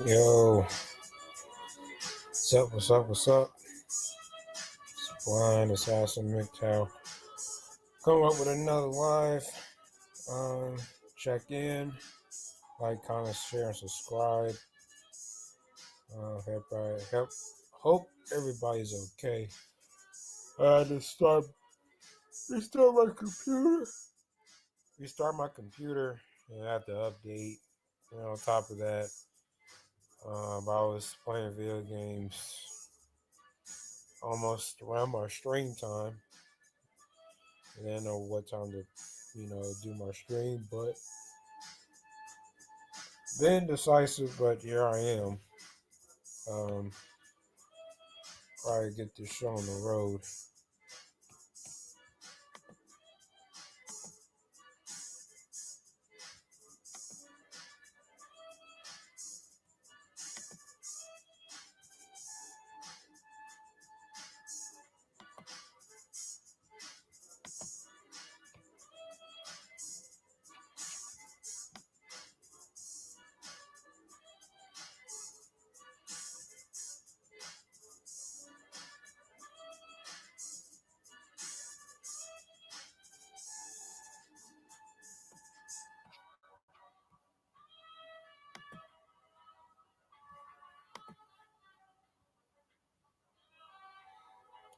Yo, what's up? What's up? What's up? It's Blind Assassin McTow. Come up with another live. Check in, like, comment, share, and subscribe. Hope everybody's okay. To start my computer. Restart my computer and I have to update. On top of that, I was playing video games almost around my stream time. And I didn't know what time to, do my stream, but been decisive, but here I am. Probably get this show on the road.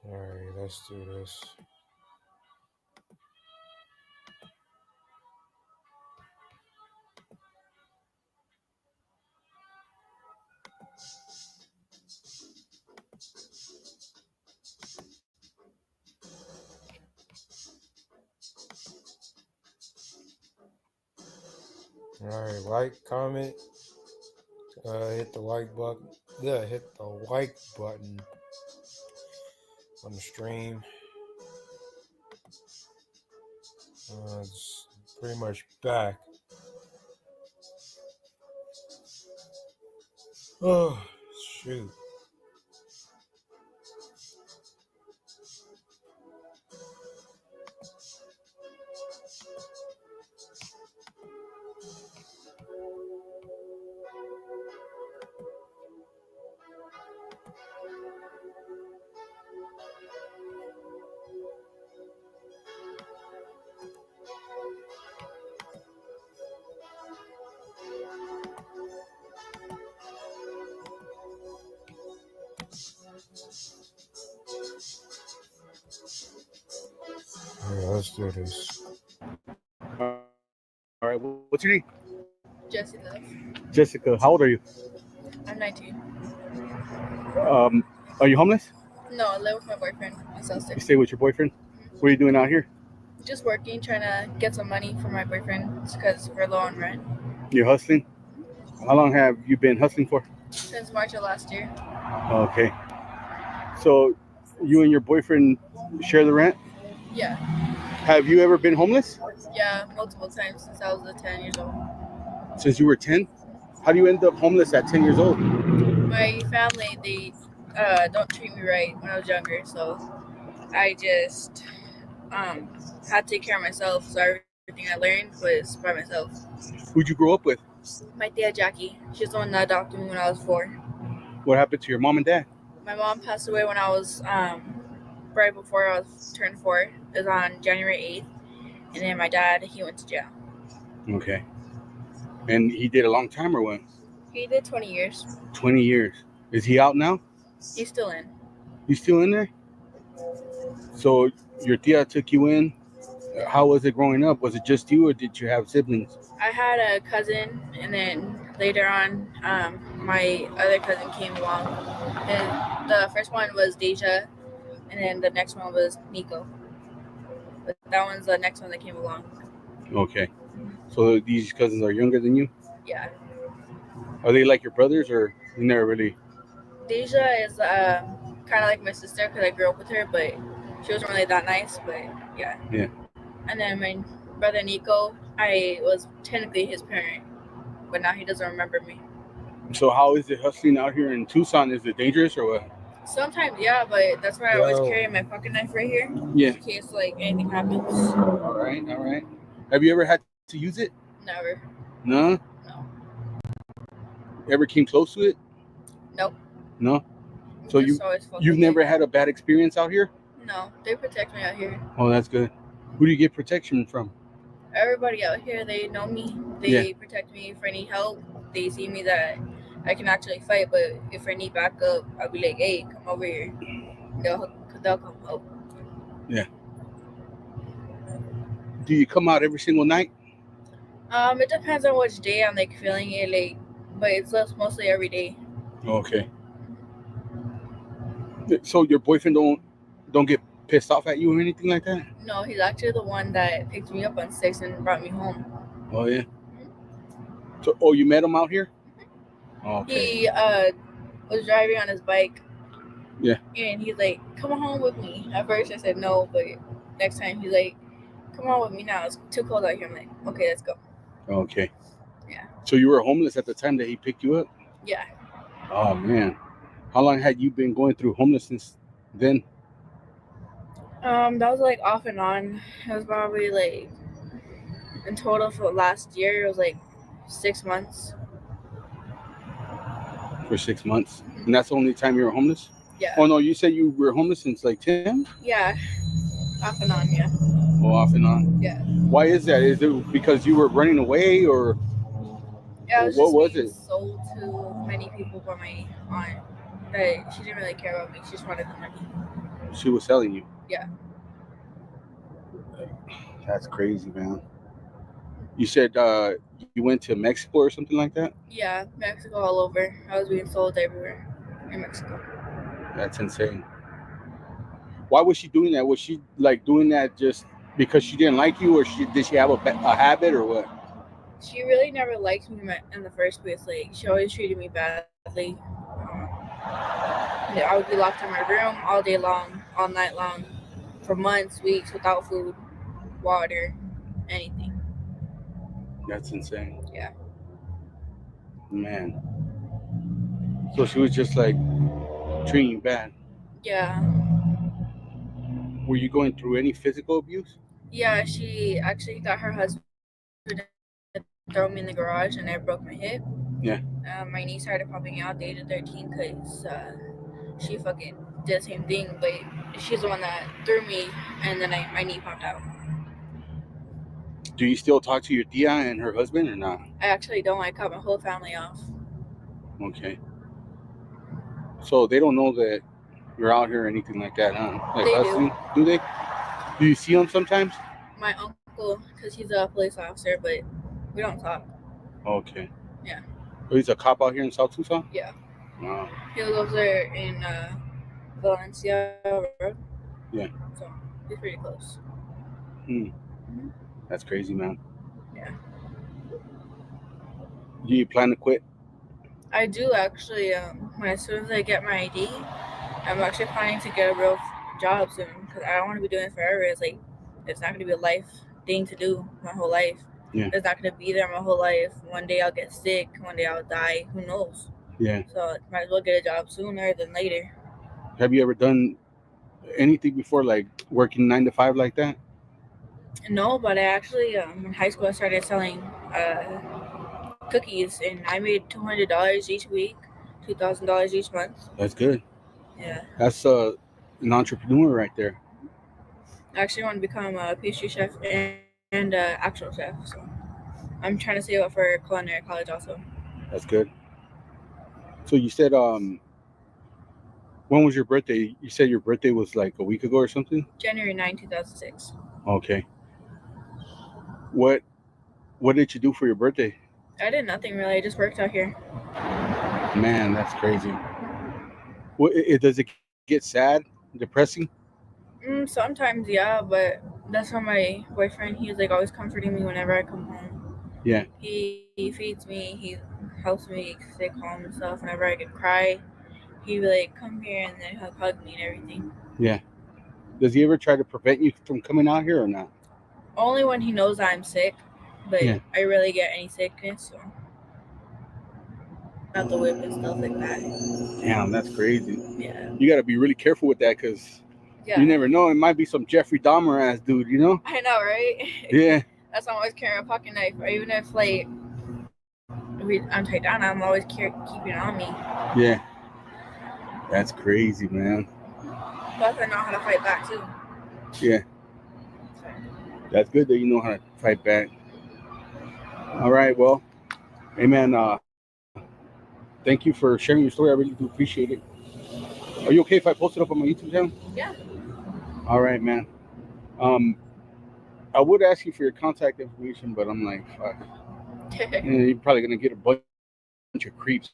Alright, let's do this. Alright, like, comment, hit the like button. Yeah, hit the like button on the stream. It's pretty much back. Oh, shoot. Alright, let's do this. All right, what's your name? Jessica. Jessica, how old are you? I'm 19. Are you homeless? No, I live with my boyfriend in South You stay with your boyfriend? What are you doing out here? Just working, trying to get some money for my boyfriend because we're low on rent. You're hustling? How long have you been hustling for? Since March of last year. Okay. So you and your boyfriend share the rent? Yeah. Have you ever been homeless? Yeah, multiple times since I was 10 years old. Since you were 10? How do you end up homeless at 10 years old? My family, they don't treat me right when I was younger, so I just had to take care of myself. So everything I learned was by myself. Who'd you grow up with? My tia Jackie. She's the one that adopted me when I was 4. What happened to your mom and dad? My mom passed away when I was right before I was turned 4. It was on January 8th. And then my dad, he went to jail. Okay. And he did a long time or what? He did 20 years. 20 years. Is he out now? He's still in. He's still in there? So your tia took you in. How was it growing up? Was it just you or did you have siblings? I had a cousin and then later on, my other cousin came along, and the first one was Deja, and then the next one was Nico. But that one's the next one that came along. Okay. So these cousins are younger than you? Yeah. Are they like your brothers, or you never really? Deja is kind of like my sister because I grew up with her, but she wasn't really that nice. But yeah. Yeah. And then my brother Nico, I was technically his parent, but now he doesn't remember me. So how is it hustling out here in Tucson? Is it dangerous or what? Sometimes, yeah, but that's why I always Yo. carry my pocket knife right here, Yeah. in case like anything happens. All right. All right. Have you ever had to use it? Never. No. No. Ever came close to it? Nope. No. So Just always fuck you've with never it. had a bad experience out here? No, they protect me out here. Oh, that's good. Who do you get protection from? Everybody out here, they know me. They protect me if I need help. They see me that I can actually fight, but if I need backup, I'll be like, hey, come over here. They'll come help. Yeah. Do you come out every single night? It depends on which day I'm like feeling it, like, but it's mostly every day. Okay. So your boyfriend don't get pissed off at you or anything like that? No, he's actually the one that picked me up on 6 and brought me home. Oh yeah. So you met him out here? Okay. He was driving on his bike. Yeah. And he's like, come on home with me. At first I said no, but next time he's like, come on with me now. It's too cold out here. I'm like, okay, let's go. Okay. Yeah. So you were homeless at the time that he picked you up? Yeah. Oh man. How long had you been going through homelessness then? That was like off and on. It was probably like in total for last year it was like 6 months. For 6 months. And that's the only time you were homeless? Yeah. Oh no, you said you were homeless since like 10? Yeah. Off and on, yeah. Oh, off and on. Yeah. Why is that? Is it because you were running away or Yeah, I was what just was being it? sold to many people by my aunt. That she didn't really care about me. She just wanted the money. She was selling you? Yeah. That's crazy, man. You said you went to Mexico or something like that? Yeah, Mexico all over. I was being sold everywhere in Mexico. That's insane. Why was she doing that? Was she like doing that just because she didn't like you, or did she have a habit, or what? She really never liked me in the first place. Like, she always treated me badly. I would be locked in my room all day long, all night long, for months, weeks, without food, water, anything. That's insane. Yeah. Man. So she was just like treating you bad. Yeah. Were you going through any physical abuse? Yeah, she actually got her husband to throw me in the garage and I broke my hip. Yeah. My knee started popping out, the age of 13, because she fucking did the same thing, but she's the one that threw me, and then my knee popped out. Do you still talk to your tia and her husband or not? I actually don't. I cut my whole family off. Okay. So they don't know that you're out here or anything like that, huh? Like They hustling? Do they? Do you see them sometimes? My uncle, because he's a police officer, but we don't talk. Okay. Yeah. Oh, he's a cop out here in South Tucson? Yeah. Wow. He lives there in Valencia Road. Yeah. So he's pretty close. That's crazy, man. Yeah. Do you plan to quit? I do actually. As soon as I get my ID, I'm actually planning to get a real job soon because I don't want to be doing it forever. It's like it's not going to be a life thing to do my whole life. Yeah. It's not going to be there my whole life. One day I'll get sick. One day I'll die. Who knows? Yeah. So might as well get a job sooner than later. Have you ever done anything before, like working 9 to 5 like that? No, but I actually in high school I started selling cookies, and I made $200 each week, $2,000 each month. That's good. Yeah. That's an entrepreneur right there. I actually want to become a pastry chef and actual chef. So I'm trying to save up for culinary college also. That's good. So you said when was your birthday? You said your birthday was like a week ago or something? January 9, 2006. Okay. What did you do for your birthday? I did nothing really. I just worked out here. Man, that's crazy. Does it get sad, depressing? Sometimes, yeah, but that's why my boyfriend, he's like always comforting me whenever I come home. Yeah, He feeds me, he helps me stay calm and stuff. Whenever I could cry, he'd be like, "Come here," and then he'll hug me and everything. yeah. Does he ever try to prevent you from coming out here or not? Only when he knows I'm sick, but Yeah. I rarely get any sickness, so not the whip and stuff like that. Damn, that's crazy. Yeah, You got to be really careful with that because yeah. you never know. It might be some Jeffrey Dahmer ass dude, you know? I know, right? Yeah, That's why I'm always carrying a pocket knife, or even if like I'm tied down, I'm always keeping it on me. yeah. That's crazy, man. Plus, I know how to fight back too. Yeah, that's good that you know how to fight back. All right, well, hey, man, thank you for sharing your story. I really do appreciate it. Are you okay if I post it up on my YouTube channel? Yeah. All right, man. Um, I would ask you for your contact information, but I'm like, fuck. You're probably gonna get a bunch of creeps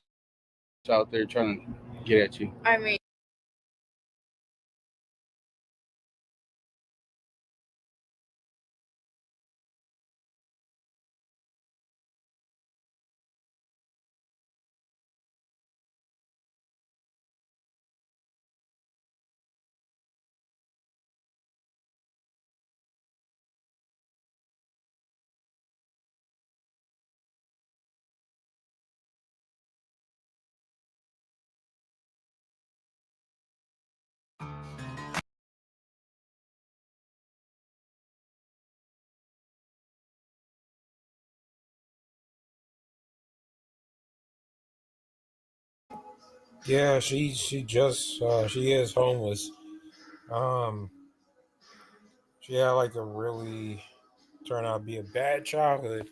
out there trying to get at you. I mean, Yeah, she just she is homeless. Um, she had like a really turned out to be a bad childhood.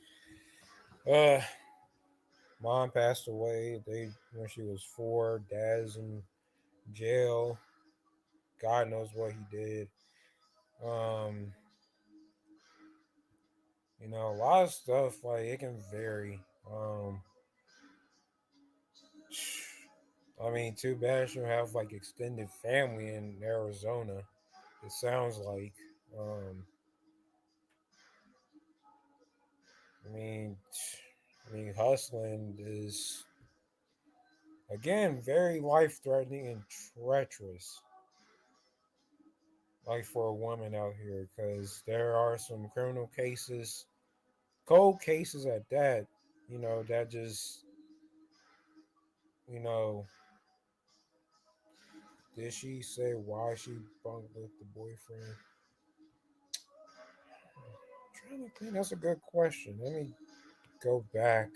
Uh, Mom passed away. They when she was 4. Dad's in jail. God knows what he did. Um, a lot of stuff like it can vary. I mean, too bad she don't have like extended family in Arizona. It sounds like. Um, I mean, hustling is again very life threatening and treacherous, like for a woman out here, because there are some criminal cases, cold cases at that. That just you know. Did she say why she bunked with the boyfriend? Trying to think. That's a good question. Let me go back.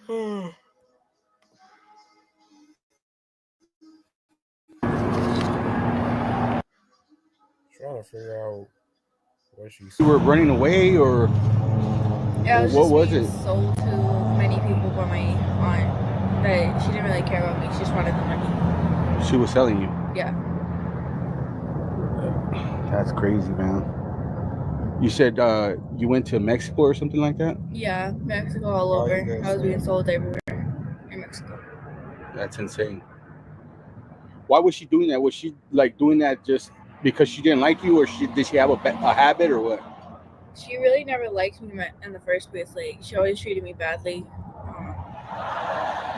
Trying to figure out what she You were said. running away, or yeah, I was what just was being it? sold to many people by my aunt. That she didn't really care about me. She just wanted the money. She was selling you. Yeah. That's crazy, man. You said you went to Mexico or something like that? Yeah, Mexico all Why you over. go I was being selling? sold everywhere in Mexico. That's insane. Why was she doing that? Was she like doing that just because she didn't like you, or did she have a habit, or what? She really never liked me in the first place. Like, she always treated me badly.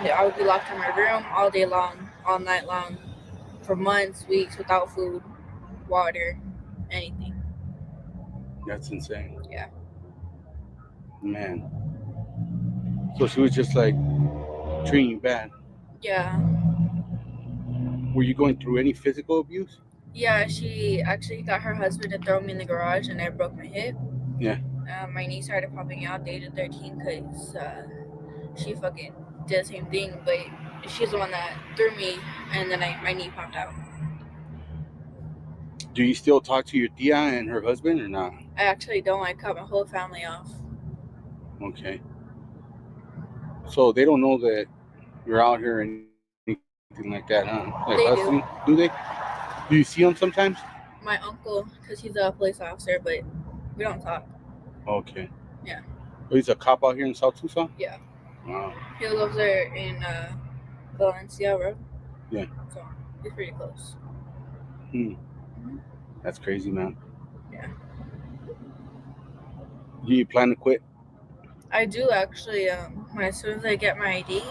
I would be locked in my room all day long, all night long, for months, weeks, without food, water, anything. That's insane, Yeah. man. So she was just like treating you bad. Yeah. Were you going through any physical abuse? Yeah, she actually got her husband to throw me in the garage and I broke my hip. Yeah. My knee started popping out day to 13 because she fucking did the same thing, but she's the one that threw me and then my knee popped out. Do you still talk to your tia and her husband or not? I actually don't. I cut my whole family off. Okay. So they don't know that you're out here or anything like that, huh? Like hustling? They Do do. they? Do you see them sometimes? My uncle, because he's a police officer, but we don't talk. Okay. Yeah. Oh, he's a cop out here in South Tucson. Yeah. Wow. He lives there in Valencia Road. Yeah. So he's pretty close. Hmm. Hmm. That's crazy, man. Yeah. Do you plan to quit? I do actually. When as soon as I get my ID,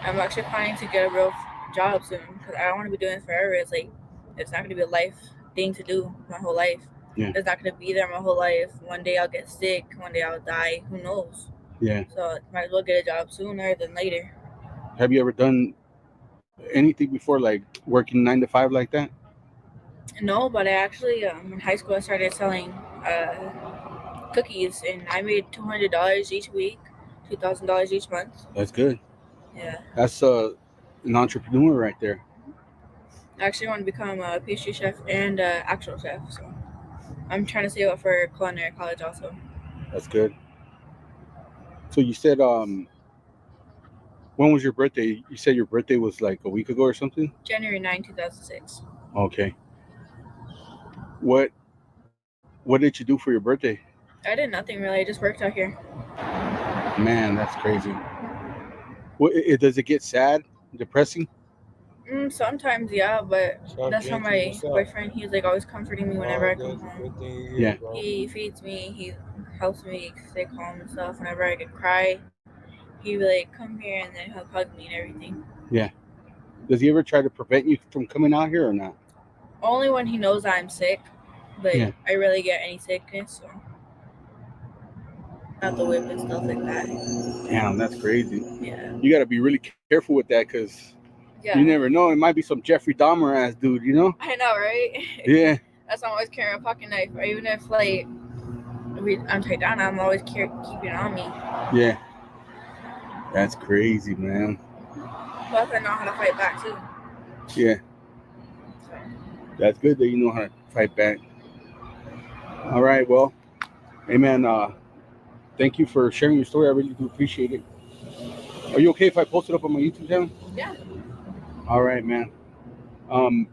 I'm actually planning to get a real job soon because I don't want to be doing it forever. It's like it's not going to be a life thing to do my whole life. Yeah. It's not going to be there my whole life. One day I'll get sick. One day I'll die. Who knows? Yeah. So might as well get a job sooner than later. Have you ever done anything before, like working 9 to 5 like that? No, but I actually in high school I started selling cookies and I made $200 each week, $2,000 each month. That's good. Yeah. That's an entrepreneur right there. I actually want to become a pastry chef and actual chef. So I'm trying to save up for culinary college also. That's good. So you said when was your birthday? You said your birthday was like a week ago or something? January 9, 2006. Okay. What what did you do for your birthday? I did nothing really. I just worked out here. Man, that's crazy. Does it get sad, depressing? Sometimes, yeah, but What's up, that's how Genty? my What's up? boyfriend, he's like always comforting me whenever Oh, I come good, home. good thing you're Yeah. here, bro. He feeds me, he helps me stay calm and stuff. Whenever I get cry, he be like, come here, and then he'll hug me and everything. Yeah. Does he ever try to prevent you from coming out here or not? Only when he knows I'm sick, but Yeah. I rarely get any sickness, so not the whip and stuff like that. Damn, that's crazy. Yeah. You got to be really careful with that because you Yeah. never know. It might be some Jeffrey Dahmer ass dude, you know? I know, right? Yeah. That's why I'm always carrying a pocket knife, or even if like I'm tied down, I'm always keeping it on me. Yeah. That's crazy, man. Plus, I know how to fight back too. Yeah. So. That's good that you know how to fight back. All right. Well, hey, man, thank you for sharing your story. I really do appreciate it. Are you okay if I post it up on my YouTube channel? Yeah. All right, man. Um,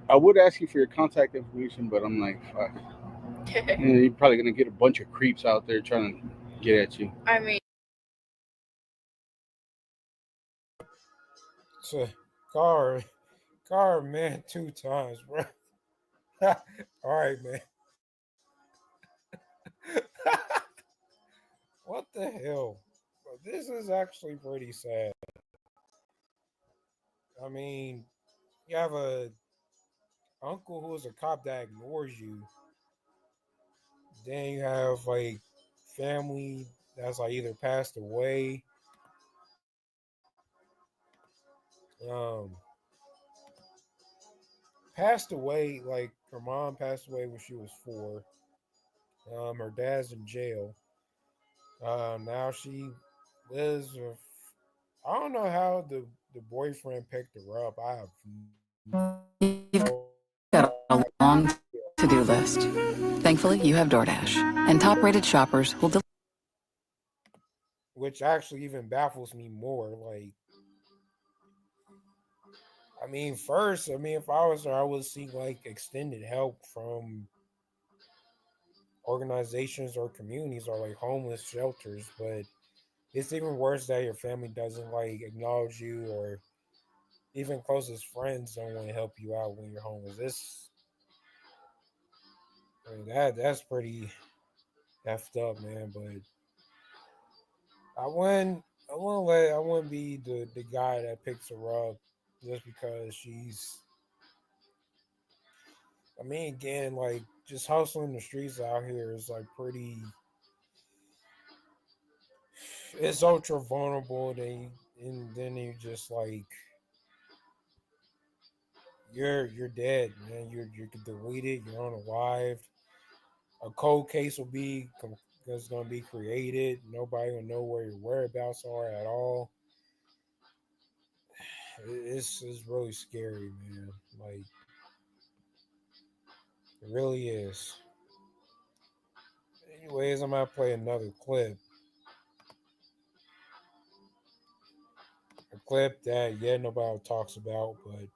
I would ask you for your contact information, but I'm like, fuck. You're probably gonna get a bunch of creeps out there trying to get at you. I mean, So, car, man, 2 times, bro. All right, man. What the hell? This is actually pretty sad. I mean, you have a uncle who's a cop that ignores you. Then you have like family that's like either passed away. Um, passed away like her mom passed away when she was 4. Her dad's in jail. Now she lives with. I don't know how the boyfriend picked her up. I have You've got a long to-do list. Thankfully, you have DoorDash, and top-rated shoppers will deliver. which actually even baffles me more. Like, I mean, first, I mean, if I was her, I would seek like extended help from organizations or communities or like homeless shelters. But it's even worse that your family doesn't like acknowledge you, or even closest friends don't want to help you out when you're homeless. This, I mean, that's pretty effed up, man. But I wouldn't be the guy that picks her up just because she's. I mean, again, like just hustling the streets out here is like pretty. It's ultra vulnerable. And then you just like you're dead, man. You're deleted. You're unalived. A cold case is going to be created. Nobody will know where your whereabouts are at all. It's really scary, man. Like it really is. Anyways, I'm gonna play another clip. A clip that nobody talks about, but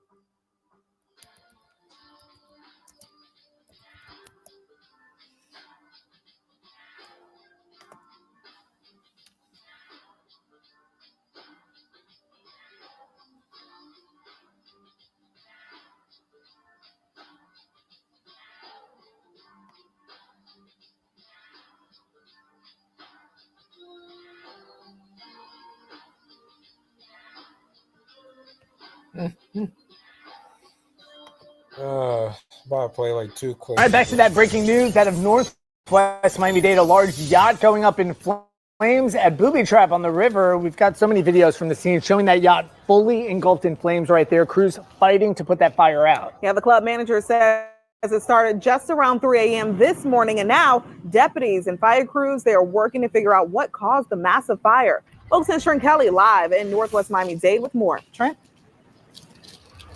About to play like two quick. All right, back to that breaking news out of Northwest Miami-Dade. A large yacht going up in flames at Booby Trap on the river. We've got so many videos from the scene showing that yacht fully engulfed in flames right there. Crews fighting to put that fire out. Yeah, the club manager says it started just around 3 a.m. this morning, and now deputies and fire crews, they are working to figure out what caused the massive fire. Folks, and Trent Kelly live in Northwest Miami-Dade with more. Trent?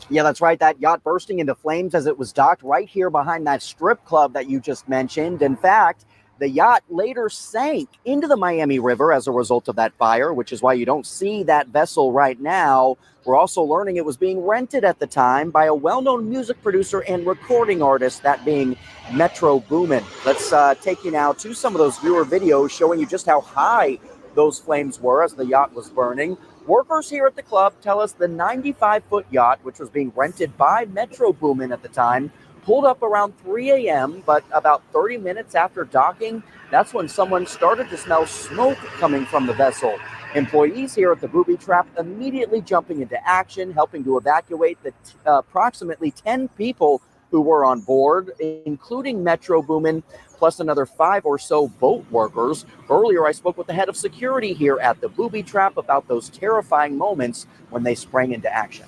Yeah, that's right. That yacht bursting into flames as it was docked right here behind that strip club that you just mentioned. In fact, the yacht later sank into the Miami River as a result of that fire, which is why you don't see that vessel right now. We're also learning it was being rented at the time by a well-known music producer and recording artist, that being Metro Boomin. Let's take you now to some of those viewer videos showing you just how high those flames were as the yacht was burning. Workers here at the club tell us the 95-foot yacht, which was being rented by Metro Boomin at the time, pulled up around 3 a.m., but about 30 minutes after docking, that's when someone started to smell smoke coming from the vessel. Employees here at the Booby Trap immediately jumping into action, helping to evacuate the approximately 10 people who were on board, including Metro Boomin, plus another 5 or so boat workers. Earlier, I spoke with the head of security here at the Booby Trap about those terrifying moments when they sprang into action.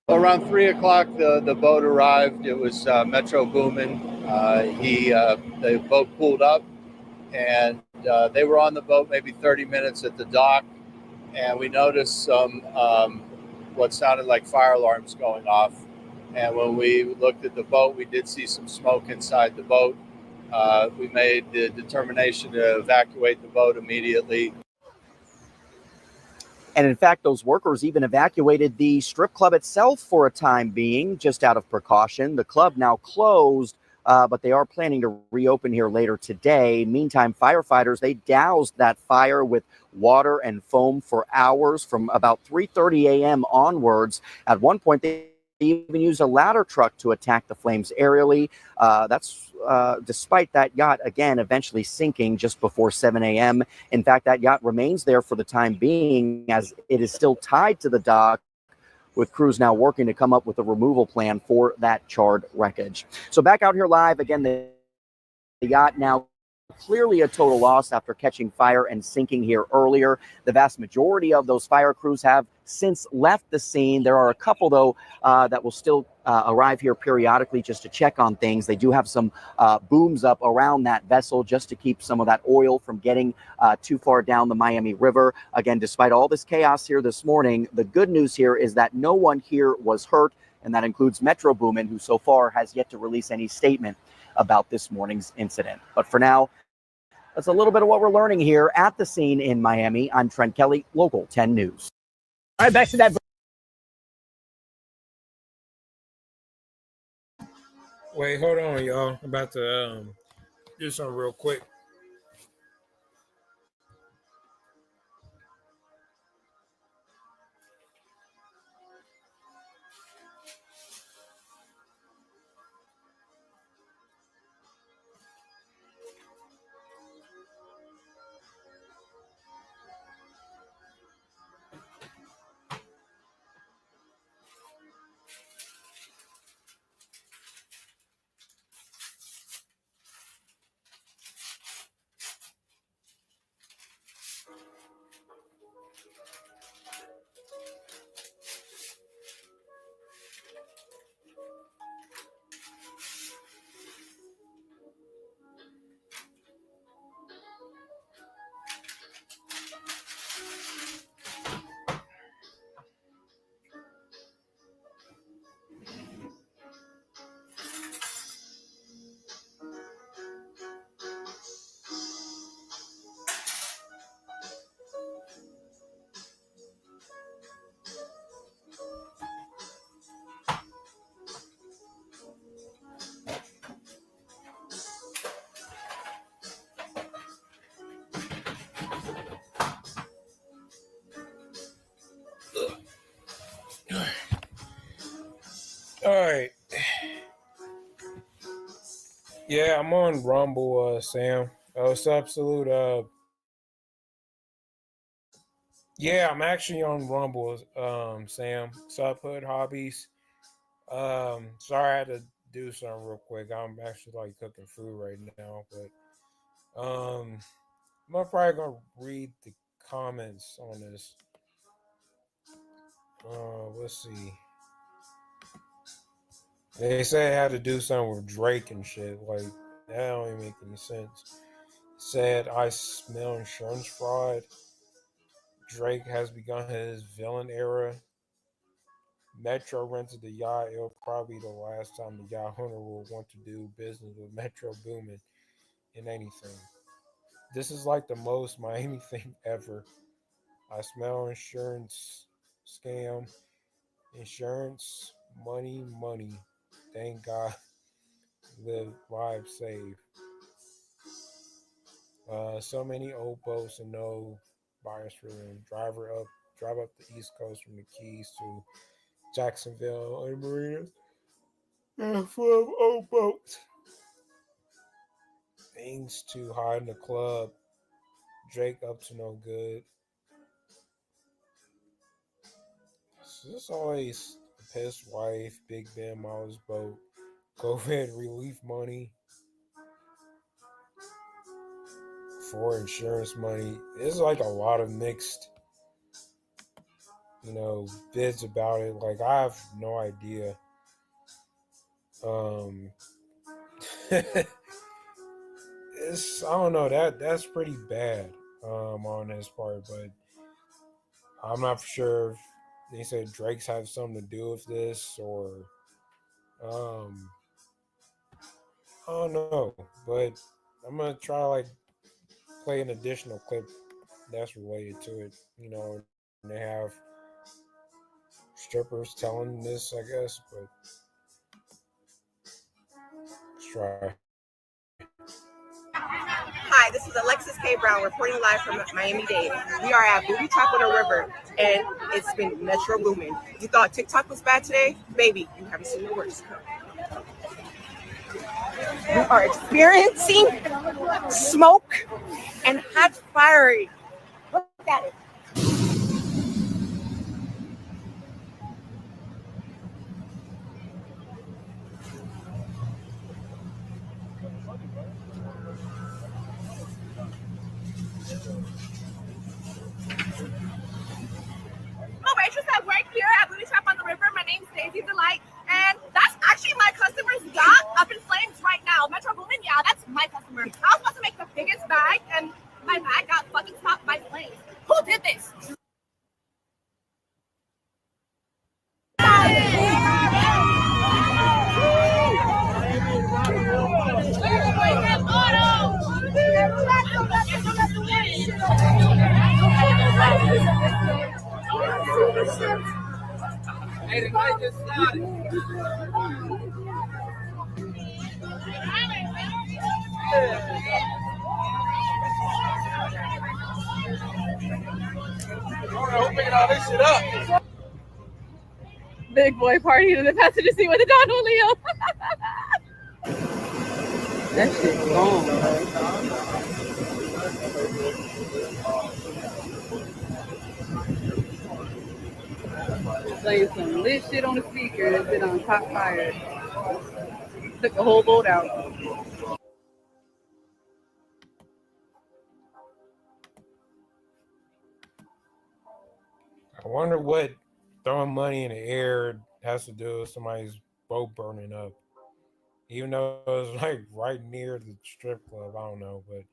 Around 3 o'clock, the boat arrived. It was Metro Boomin. The boat pulled up, and they were on the boat maybe 30 minutes at the dock, and we noticed some what sounded like fire alarms going off. And when we looked at the boat, we did see some smoke inside the boat. We made the determination to evacuate the boat immediately. And in fact, those workers even evacuated the strip club itself for a time being, just out of precaution. The club now closed, but they are planning to reopen here later today. Meantime, firefighters, they doused that fire with water and foam for hours from about 3:30 a.m. onwards. At one point, they even used a ladder truck to attack the flames aerially. That's despite that yacht, again, eventually sinking just before 7 a.m. In fact, that yacht remains there for the time being as it is still tied to the dock, with crews now working to come up with a removal plan for that charred wreckage. So back out here live, again, the yacht now clearly a total loss after catching fire and sinking here earlier. The vast majority of those fire crews have since left the scene. There are a couple, though, that will still arrive here periodically just to check on things. They do have some booms up around that vessel just to keep some of that oil from getting too far down the Miami River. Again, despite all this chaos here this morning, the good news here is that no one here was hurt, and that includes Metro Boomin, who so far has yet to release any statement about this morning's incident. But for now, that's a little bit of what we're learning here at the scene in Miami. I'm Trent Kelly, Local 10 News. All right, back to that. Wait, hold on, y'all. I'm about to do something real quick. All right. Yeah, I'm on Rumble, Sam. It's absolute Yeah, I'm actually on Rumble, Sam. So I put hobbies. Sorry I had to do something real quick. I'm actually like cooking food right now, but I'm probably gonna read the comments on this. Let's see. They say I had to do something with Drake and shit. Like that don't even make any sense. Said I smell insurance fraud. Drake has begun his villain era. Metro rented the yacht. It'll probably be the last time the yacht owner will want to do business with Metro Boomin in anything. This is like the most Miami thing ever. I smell insurance scam. Insurance, money, money. Thank God, live, live, save. So many old boats and no buyers for them. Drive up the East Coast from the Keys to Jacksonville and Marina. Full of old boats. Things to hide in the club. Drake up to no good. So this always pissed wife, Big Ben Miles boat, COVID relief money for insurance money. There's like a lot of mixed, bids about it. Like I have no idea. Um, it's I don't know that's pretty bad on his part, but I'm not sure if they said Drake's have something to do with this or um I don't know, but I'm gonna try to like play an additional clip that's related to it. And they have strippers telling this, I guess, but let's try. Hi, this is Alexis K. Brown reporting live from Miami-Dade. We are at Booby Trap on the river, and it's been Metro booming. You thought TikTok was bad today? Baby, you haven't seen the worst. We are experiencing smoke and hot fiery. Look at it. I'm a waitress at work here at Booby Trap on the river. My name's Daisy Delight, and that's actually my customer's yacht up in flames right now. Metro Boomin, yeah, that's my customer. I was supposed to make the biggest bag, and my bag got fucking stopped by flames. Who did this? Big boy party in the passenger seat with the Don Julio. That shit's gone, bro. Playing some lit shit on the speaker that's been on top fire. Took the whole boat out. I wonder what throwing money in the air has to do with somebody's boat burning up. Even though it was like right near the strip club, I don't know. But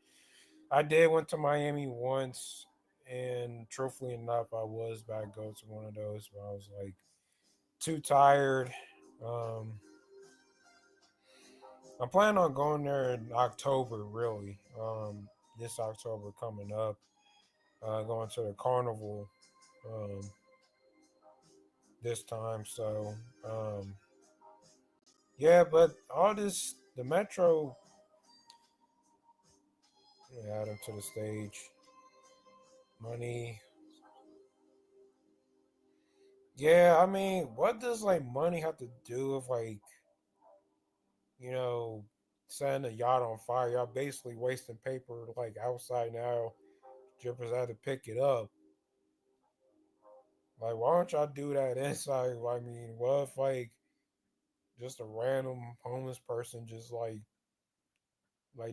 I did went to Miami once, and truthfully enough, I was about to go to one of those, but I was like too tired. Um, I'm planning on going there in October, really. This October coming up, going to the carnival um, this time. So, yeah, but all this, the Metro, add him to the stage. Money. Yeah, I mean, what does like money have to do with like, you know, setting a yacht on fire? Y'all basically wasting paper like outside now. Drippers had to pick it up. Like, why don't y'all do that inside? I mean, what if like just a random homeless person just like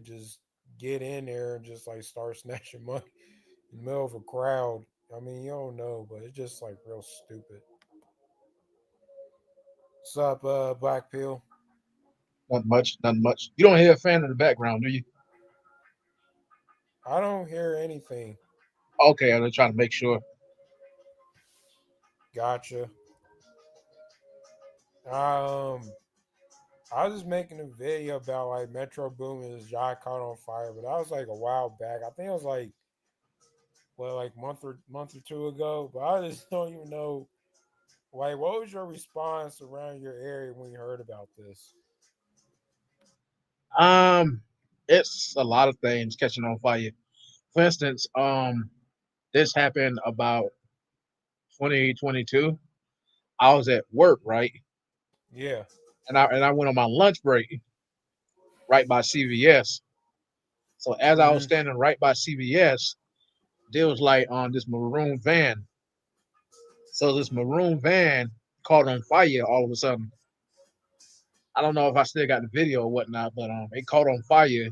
just get in there and just like start snatching money in the middle of a crowd? I mean, you don't know, but it's just like real stupid. What's up, Black Pill? Not much, not much. You don't hear a fan in the background, do you? I don't hear anything. Okay, I'm trying to make sure. Gotcha. Um, I was just making a video about like Metro Boomin's yacht caught on fire, but that was like a while back. I think it was like well, like month or two ago. But I just don't even know. Like, what was your response around your area when you heard about this? Um, it's a lot of things catching on fire. For instance, this happened about 2022. I was at work, right, Yeah. and I went on my lunch break right by CVS. So as I was Mm-hmm. standing right by CVS, there was like on this maroon van. So this maroon van caught on fire all of a sudden. I don't know if I still got the video or whatnot, but it caught on fire.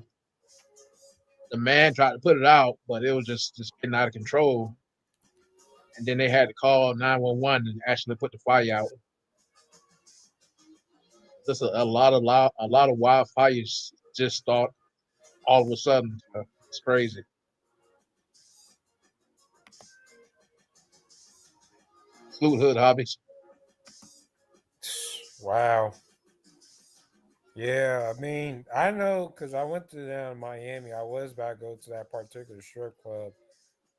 The man tried to put it out, but it was just getting out of control. And then they had to call 911 and actually put the fire out. Just a lot of wildfires just start all of a sudden. It's crazy. Salute hood hobbies. Wow. Yeah, I mean, I know because I went to down in Miami. I was about to go to that particular strip club.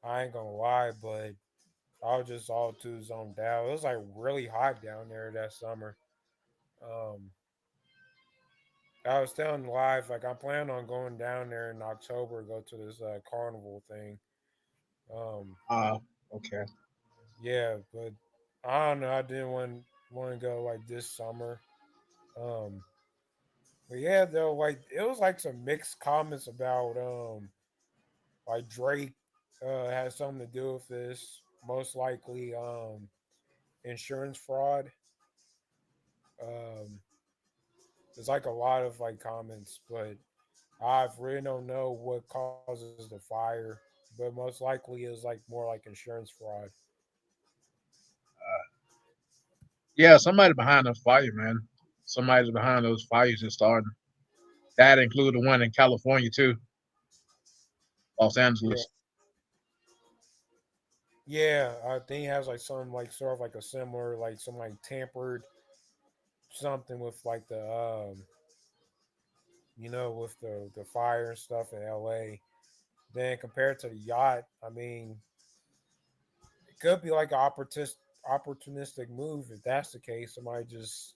I ain't gonna lie, but I was just all too zoned out. It was like really hot down there that summer. Um, I was telling live like I'm planning on going down there in October, go to this carnival thing. Um, Uh, okay. yeah, but I don't know. I didn't want to go like this summer. Um, but yeah, though, like it was like some mixed comments about like Drake has something to do with this. Most likely insurance fraud. Um, there's like a lot of like comments, but I really don't know what causes the fire. But most likely is like more like insurance fraud. Yeah, somebody behind the fire, man. Somebody's behind those fires that starting. That include the one in California too, Los Yeah, Angeles. yeah. I think it has like some like sort of like a similar like some like tampered something with like the with the fire and stuff in L.A. Then compared to the yacht, I mean, it could be like an opportunistic move if that's the case. Somebody just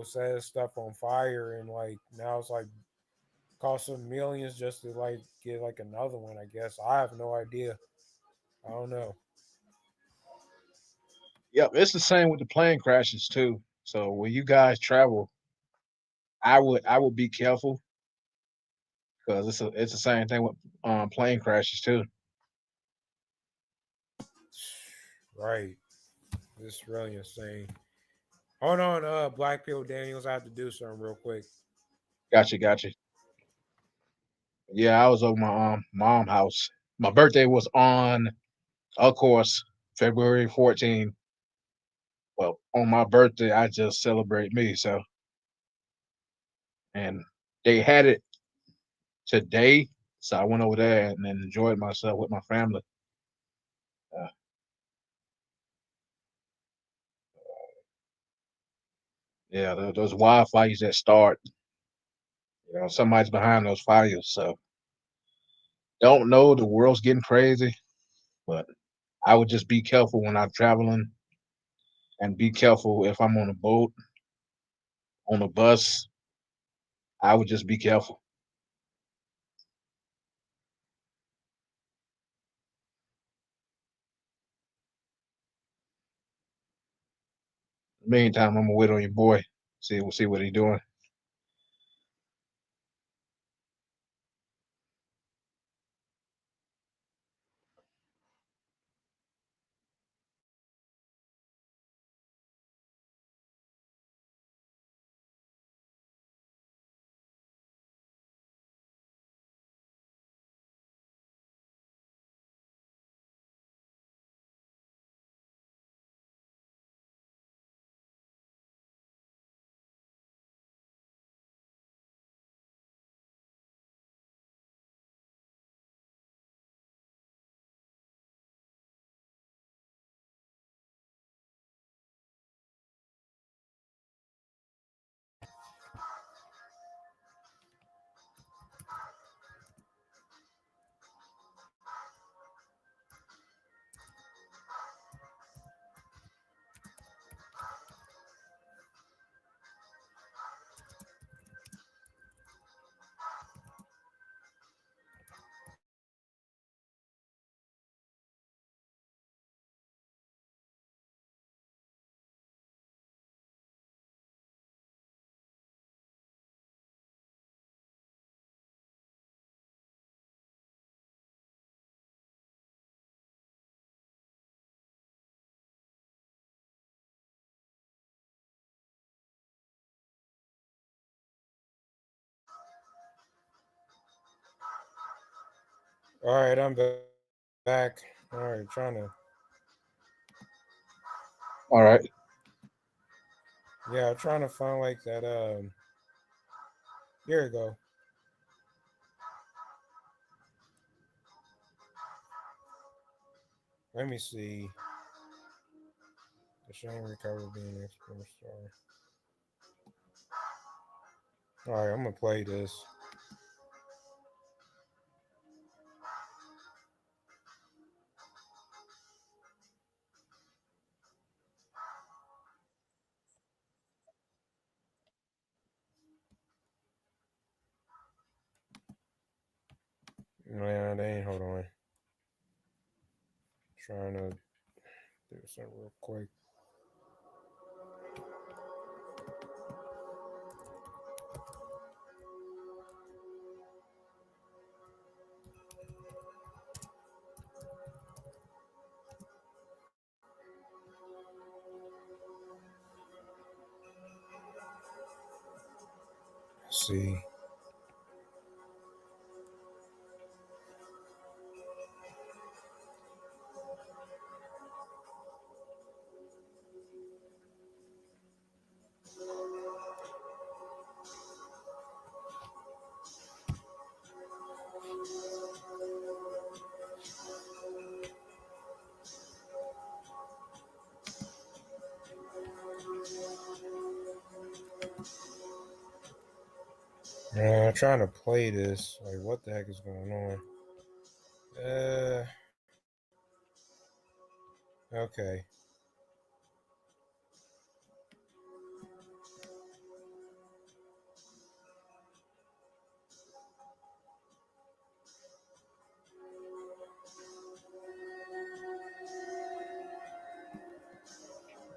set stuff on fire and like now it's like cost them millions just to like get like another one. I guess I have no idea. I don't know. Yep, it's the same with the plane crashes too. So when you guys travel, I would be careful because it's the same thing with plane crashes too. Right, this is really insane. Hold on, Black Pill Daniels. I have to do something real quick. Gotcha, gotcha. Yeah, I was over my mom house. My birthday was on, of course, February 14th. Well, on my birthday, I just celebrate me. So, and they had it today, so I went over there and then enjoyed myself with my family. Uh, yeah, those wildfires that start, somebody's behind those fires. So, don't know. The world's getting crazy, but I would just be careful when I'm traveling and be careful if I'm on a boat, on a bus. I would just be careful. Meantime, I'm gonna wait on your boy. See what he doing. All right, I'm back. All right, trying to. All right. Yeah, I'm trying to find like that. Here we go. Let me see. The Shane recovered being an sports star. All right, I'm gonna play this. Man, they ain't. Hold on. Trying to do something real quick. Let's see. I'm trying to play this. Like, what the heck is going on? Okay.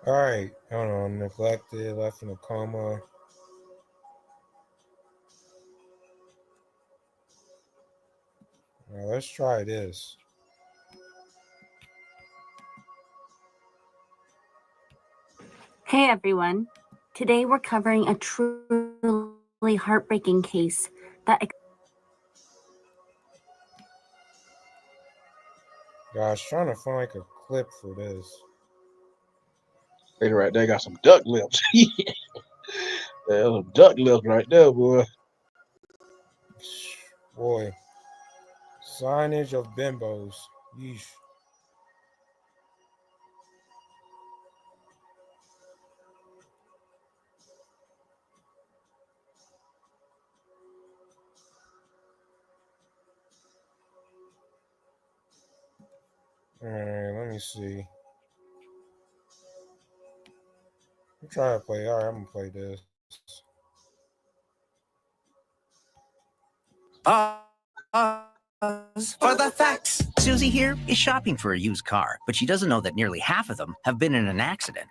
All right. Hold on. Neglected, left in a coma. Now, let's try this. Hey everyone. Today we're covering a truly heartbreaking case that Gosh, trying to find like a clip for this. They right there got some duck lips. There's some duck lips right there, boy. Boy. Signage of bimbos. Yeesh. All right, let me see. I'm trying to play. All right, I'm gonna play this. For the facts. Susie here is shopping for a used car, but she doesn't know that nearly half of them have been in an accident.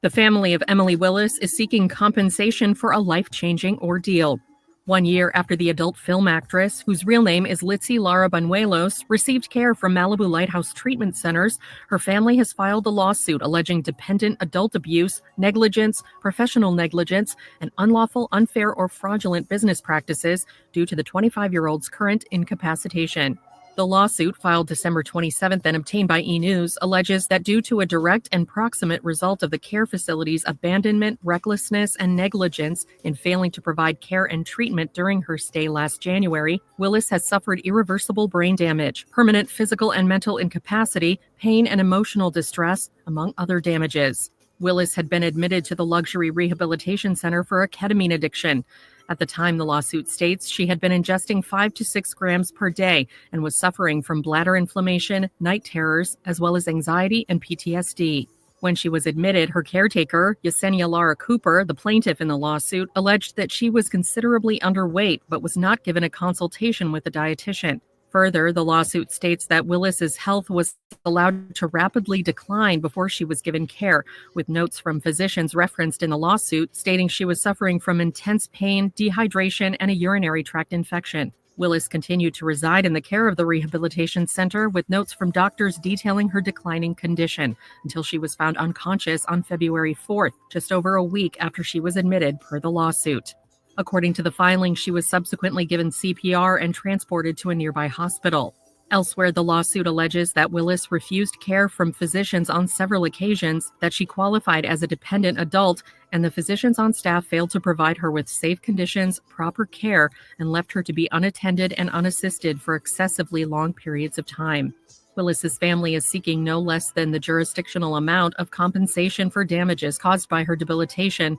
The family of Emily Willis is seeking compensation for a life-changing ordeal. 1 year after the adult film actress, whose real name is Litzy Lara Banuelos, received care from Malibu Lighthouse Treatment Centers, her family has filed a lawsuit alleging dependent adult abuse, negligence, professional negligence, and unlawful, unfair, or fraudulent business practices due to the 25-year-old's current incapacitation. The lawsuit, filed December 27th and obtained by E! News, alleges that due to a direct and proximate result of the care facility's abandonment, recklessness, and negligence in failing to provide care and treatment during her stay last January, Willis has suffered irreversible brain damage, permanent physical and mental incapacity, pain and emotional distress, among other damages. Willis had been admitted to the Luxury Rehabilitation Center for a ketamine addiction. At the time, the lawsuit states she had been ingesting 5 to 6 grams per day and was suffering from bladder inflammation, night terrors, as well as anxiety and PTSD. When she was admitted, her caretaker, Yesenia Lara Cooper, the plaintiff in the lawsuit, alleged that she was considerably underweight but was not given a consultation with a dietitian. Further, the lawsuit states that Willis's health was allowed to rapidly decline before she was given care, with notes from physicians referenced in the lawsuit stating she was suffering from intense pain, dehydration, and a urinary tract infection. Willis continued to reside in the care of the rehabilitation center, with notes from doctors detailing her declining condition, until she was found unconscious on February 4th, just over a week after she was admitted per the lawsuit. According to the filing, she was subsequently given CPR and transported to a nearby hospital. Elsewhere, the lawsuit alleges that Willis refused care from physicians on several occasions, that she qualified as a dependent adult, and the physicians on staff failed to provide her with safe conditions, proper care, and left her to be unattended and unassisted for excessively long periods of time. Willis's family is seeking no less than the jurisdictional amount of compensation for damages caused by her debilitation,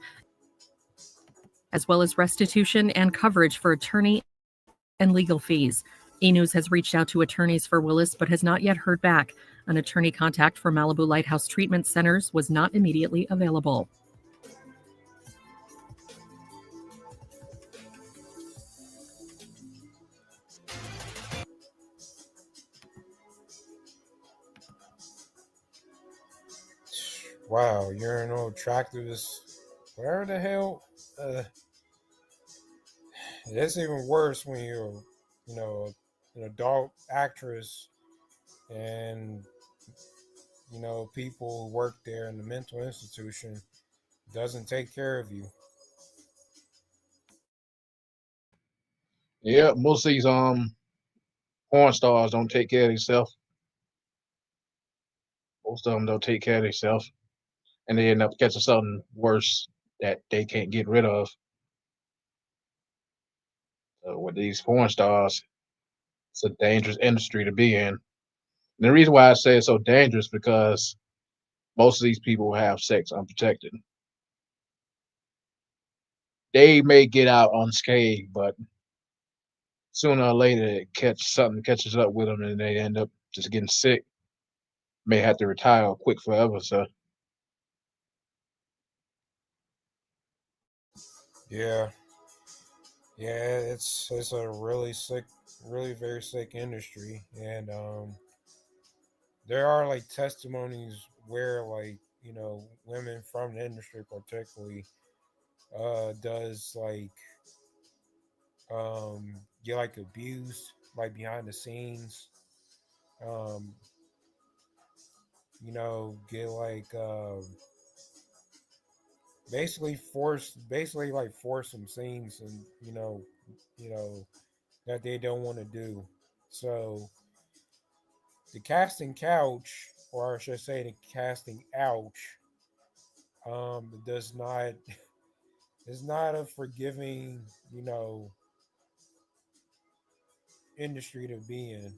as well as restitution and coverage for attorney and legal fees. E-News has reached out to attorneys for Willis but has not yet heard back. An attorney contact for Malibu Lighthouse Treatment Centers was not immediately available. Wow, urinal attractivist, whatever the hell. It's even worse when you're, an adult actress and, people who work there in the mental institution doesn't take care of you. Yeah, most of these porn stars don't take care of themselves. Most of them don't take care of themselves, and they end up catching something worse that they can't get rid of. With these porn stars, it's a dangerous industry to be in. And the reason why I say it's so dangerous because most of these people have sex unprotected. They may get out unscathed, but sooner or later something catches up with them and they end up just getting sick. May have to retire quick forever. So Yeah, yeah, it's a really sick, really very sick industry, and there are like testimonies where women from the industry particularly does get like abused like behind the scenes, um get basically like force some scenes and you know that they don't want to do. So the casting couch, or I should say the casting ouch, does not is not a forgiving industry to be in,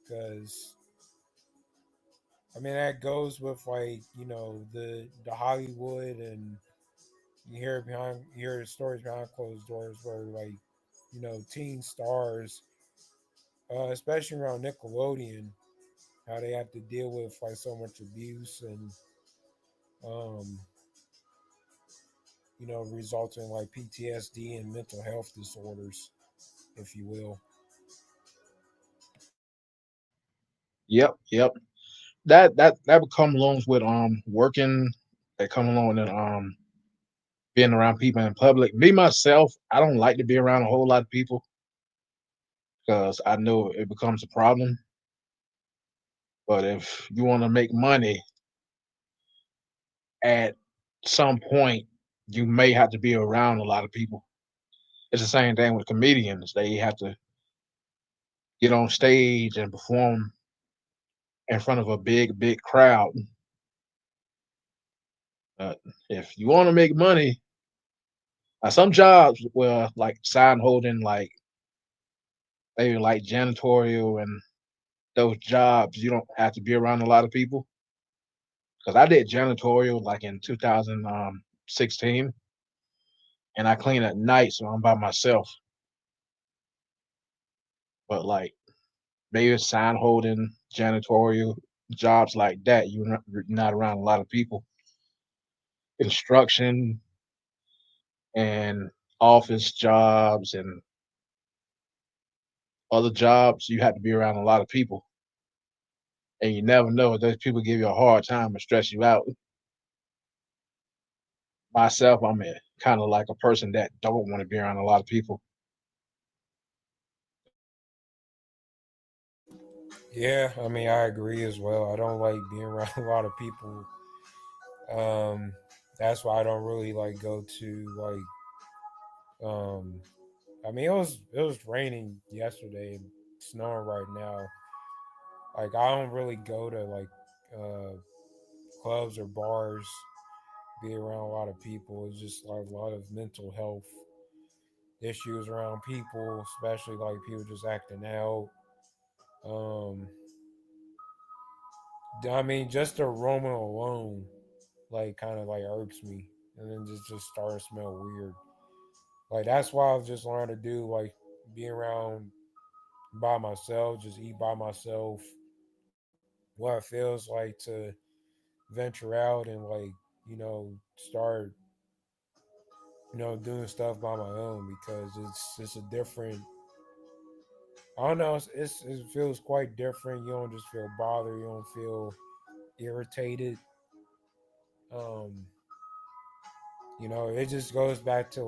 because I mean that goes with the Hollywood, and you hear stories behind closed doors where teen stars, especially around Nickelodeon, how they have to deal with like so much abuse and um resulting in like PTSD and mental health disorders, if you will. yep. That would come along with working. That come along with being around people in public. Me myself, I don't like to be around a whole lot of people because I know it becomes a problem. But if you want to make money, at some point you may have to be around a lot of people. It's the same thing with comedians. They have to get on stage and perform in front of a big crowd. Uh, if you want to make money, some jobs were like sign holding, like maybe like janitorial and those jobs, you don't have to be around a lot of people. Because I did janitorial like in 2016, and I clean at night, so I'm by myself. But like maybe sign holding, janitorial jobs like that, you're not around a lot of people. Construction and office jobs and other jobs, you have to be around a lot of people. And you never know if those people give you a hard time or stress you out. Myself, I'm kind of like a person that don't want to be around a lot of people. Yeah, I mean, I agree as well. I don't like being around a lot of people. That's why I don't really like go to Um, I mean, it was raining yesterday and snowing right now. Like I don't really go to like uh, clubs or bars, be around a lot of people. It's just like a lot of mental health issues around people, especially like people just acting out. Um, I mean, just the aroma alone, like, kind of like irks me, and then just starting to smell weird. Like that's why I've just learned to do like be around by myself, just eat by myself. What it feels like to venture out and like start doing stuff by my own because it's a different. I don't know. It feels quite different. You don't just feel bothered. You don't feel irritated. Um, it just goes back to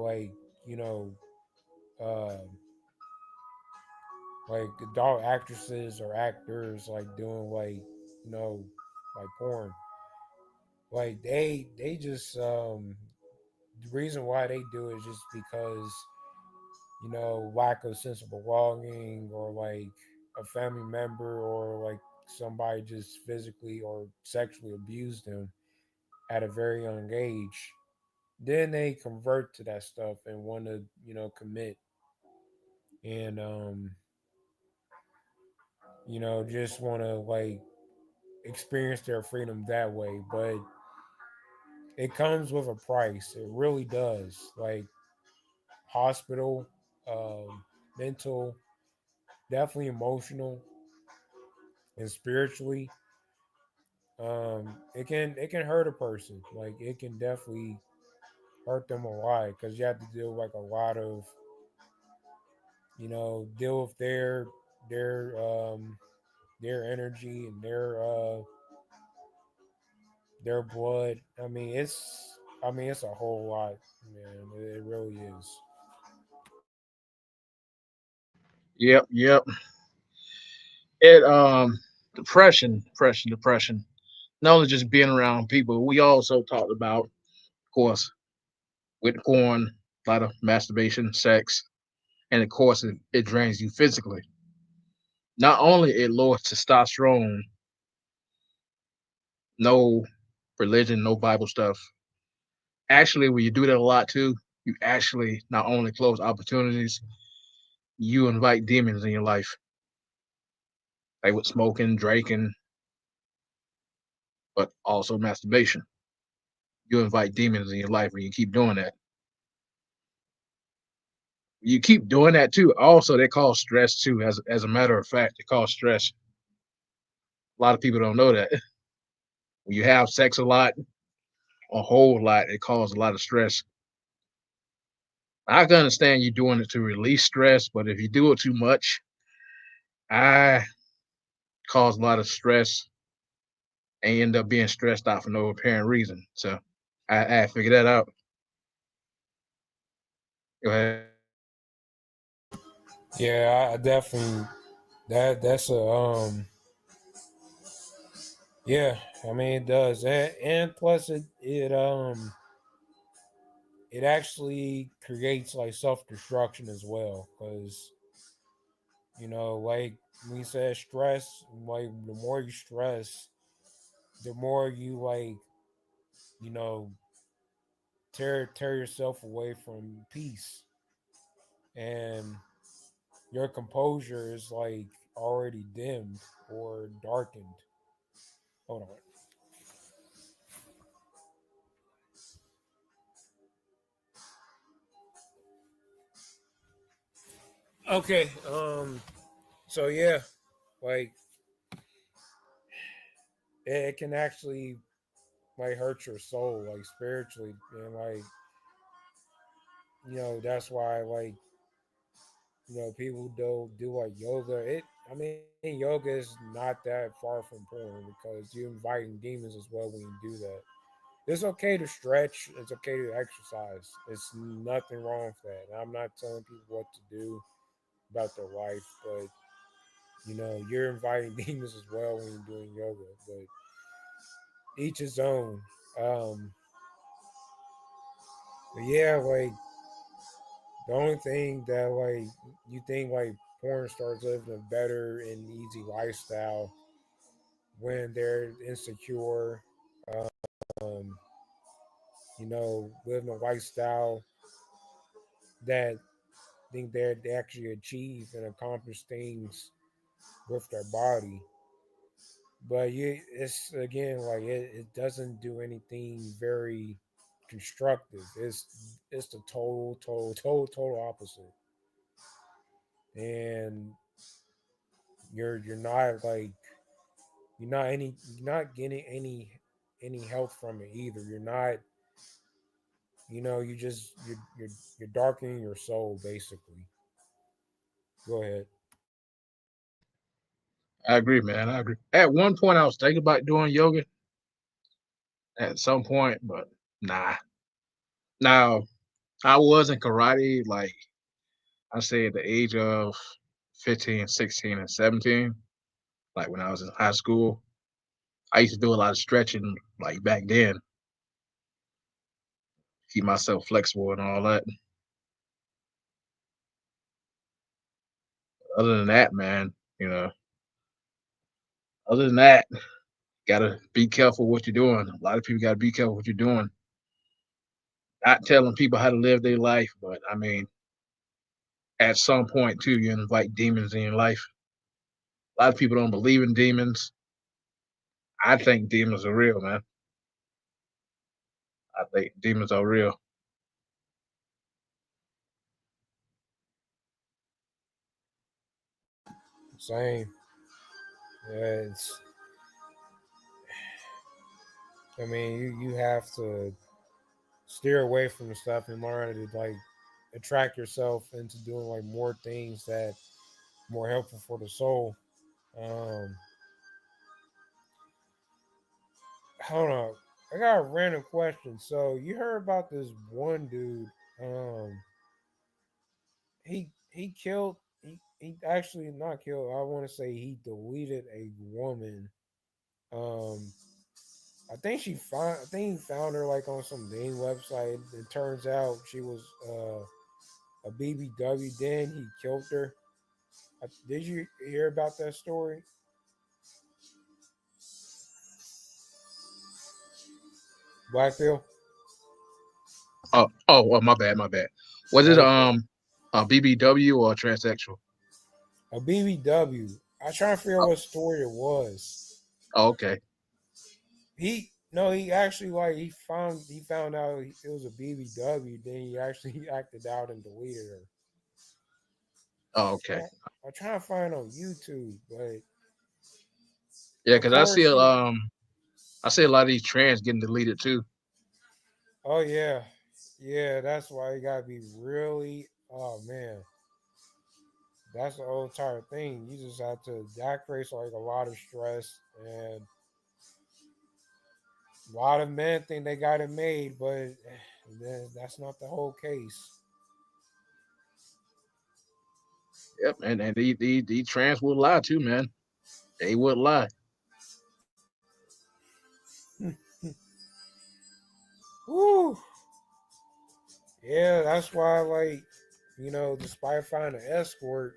you know, uh, like adult actresses or actors like doing like porn. Like they just the reason why they do it is just because lack of sense of belonging or like a family member or like somebody just physically or sexually abused them at a very young age. Then they convert to that stuff and want to commit and just want to like experience their freedom that way. But it comes with a price. It really does. Like hospital, mental, definitely emotional and spiritually. It can hurt a person. Like it can definitely hurt them a lot because you have to deal with like a lot of deal with their their energy and their blood. I mean it's a whole lot, man. It really is. Yep, yep. It depression. Not only just being around people, we also talked about, of course, with porn, a lot of masturbation, sex, and of course it drains you physically. Not only it lowers testosterone, no religion, no Bible stuff. Actually, when you do that a lot too, you actually not only close opportunities, you invite demons in your life, like with smoking, drinking, but also masturbation. You invite demons in your life when you keep doing that. You keep doing that too. Also, they cause stress too. As a matter of fact, they cause stress. A lot of people don't know that. When you have sex a whole lot, it causes a lot of stress. I can understand you doing it to release stress, but if you do it too much, I cause a lot of stress and you end up being stressed out for no apparent reason. So I figured that out. Go ahead. Yeah, I definitely that's a yeah. I mean it does, and plus it actually creates like self destruction as well because like we said stress, like the more you stress, the more you like you know tear yourself away from peace, and your composure is like already dimmed or darkened. Hold on. Okay. So yeah, like it can actually like hurt your soul, like spiritually, and like that's why like people do like yoga. I mean yoga is not that far from porn because you're inviting demons as well when you do that. It's okay to stretch. It's okay to exercise. It's nothing wrong with that. And I'm not telling people what to do about their life, but you're inviting demons as well when you're doing yoga. But each his own. Um, but yeah, like The only thing that like you think like porn stars live a better and easy lifestyle when they're insecure, um, living a lifestyle that think they actually achieve and accomplish things with their body. But it's again like it doesn't do anything very constructive. It's the total opposite. And you're not like you're not getting any health from it either. You're not you just you're darkening your soul basically. Go ahead. I agree, man. I agree. At one point, I was thinking about doing yoga at some point, but nah. Now, I was in karate, like I say at the age of 15, 16, and 17, like when I was in high school. I used to do a lot of stretching, like back then, keep myself flexible and all that. Other than that, man, other than that, gotta be careful what you're doing. A lot of people gotta be careful what you're doing. Not telling people how to live their life, but I mean, at some point too, you invite demons in your life. A lot of people don't believe in demons. I think demons are real, man. I think demons are real. Same. Yeah, I mean, you have to steer away from the stuff and learn to like attract yourself into doing like more things that more helpful for the soul. Um, Hold on, I got a random question. So you heard about this one dude? Um, he killed. He actually not killed. I want to say he deleted a woman. Um, I think he found her like on some dating website. It turns out she was a BBW. Then he killed her. Did you hear about that story, Blackfield? Oh, my bad, my bad. Was it Okay, a BBW or a transsexual? a BBW. I trying to figure out Oh, what story it was. oh, okay. He actually like he found out it was a BBW. Then he actually acted out and deleted her. Oh, I'm okay. trying, I'm trying to find on YouTube, but Yeah, of because I see course you. I see a lot of these trans getting deleted too. Oh yeah, yeah. That's why you gotta be really. Oh man, that's the whole entire thing. You just have to. That creates like a lot of stress, and a lot of men think they got it made, but that's not the whole case. Yep, and these trans will lie too, man. They would lie. Woo. Yeah, that's why, like, despite finding an escort,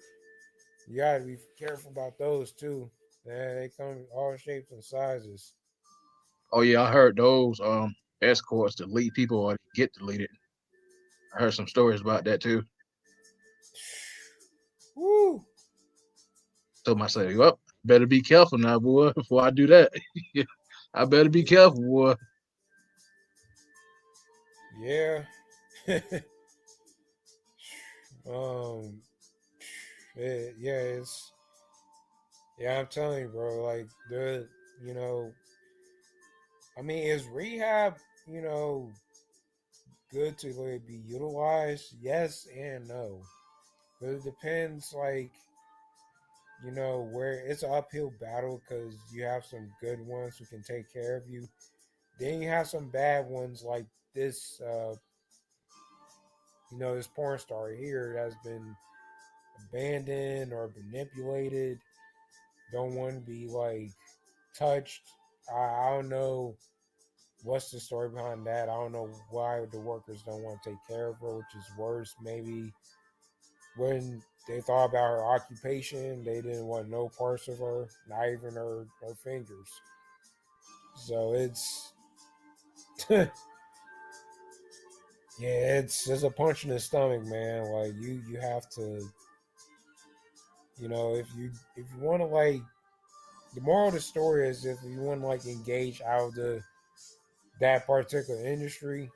you gotta be careful about those too. Man, they come in all shapes and sizes. Oh yeah, I heard those escorts delete people or get deleted. I heard some stories about that too. Woo! Told myself, well, better be careful now, boy, before I do that. I better be careful, boy. Yeah. um. Yeah. Yeah. I'm telling you, bro. Like you know. I mean, is rehab, you know, good to like, be utilized? Yes and no. But it depends, like, where it's an uphill battle because you have some good ones who can take care of you. Then you have some bad ones like this, this porn star here that's been abandoned or manipulated. Don't want to be like touched. I don't know, what's the story behind that? I don't know why the workers don't want to take care of her, which is worse. Maybe when they thought about her occupation, they didn't want no parts of her, not even her fingers. So it's yeah, it's a punch in the stomach, man. Like you have to, if you want to like, the moral of the story is if you want to like engage out of that particular industry,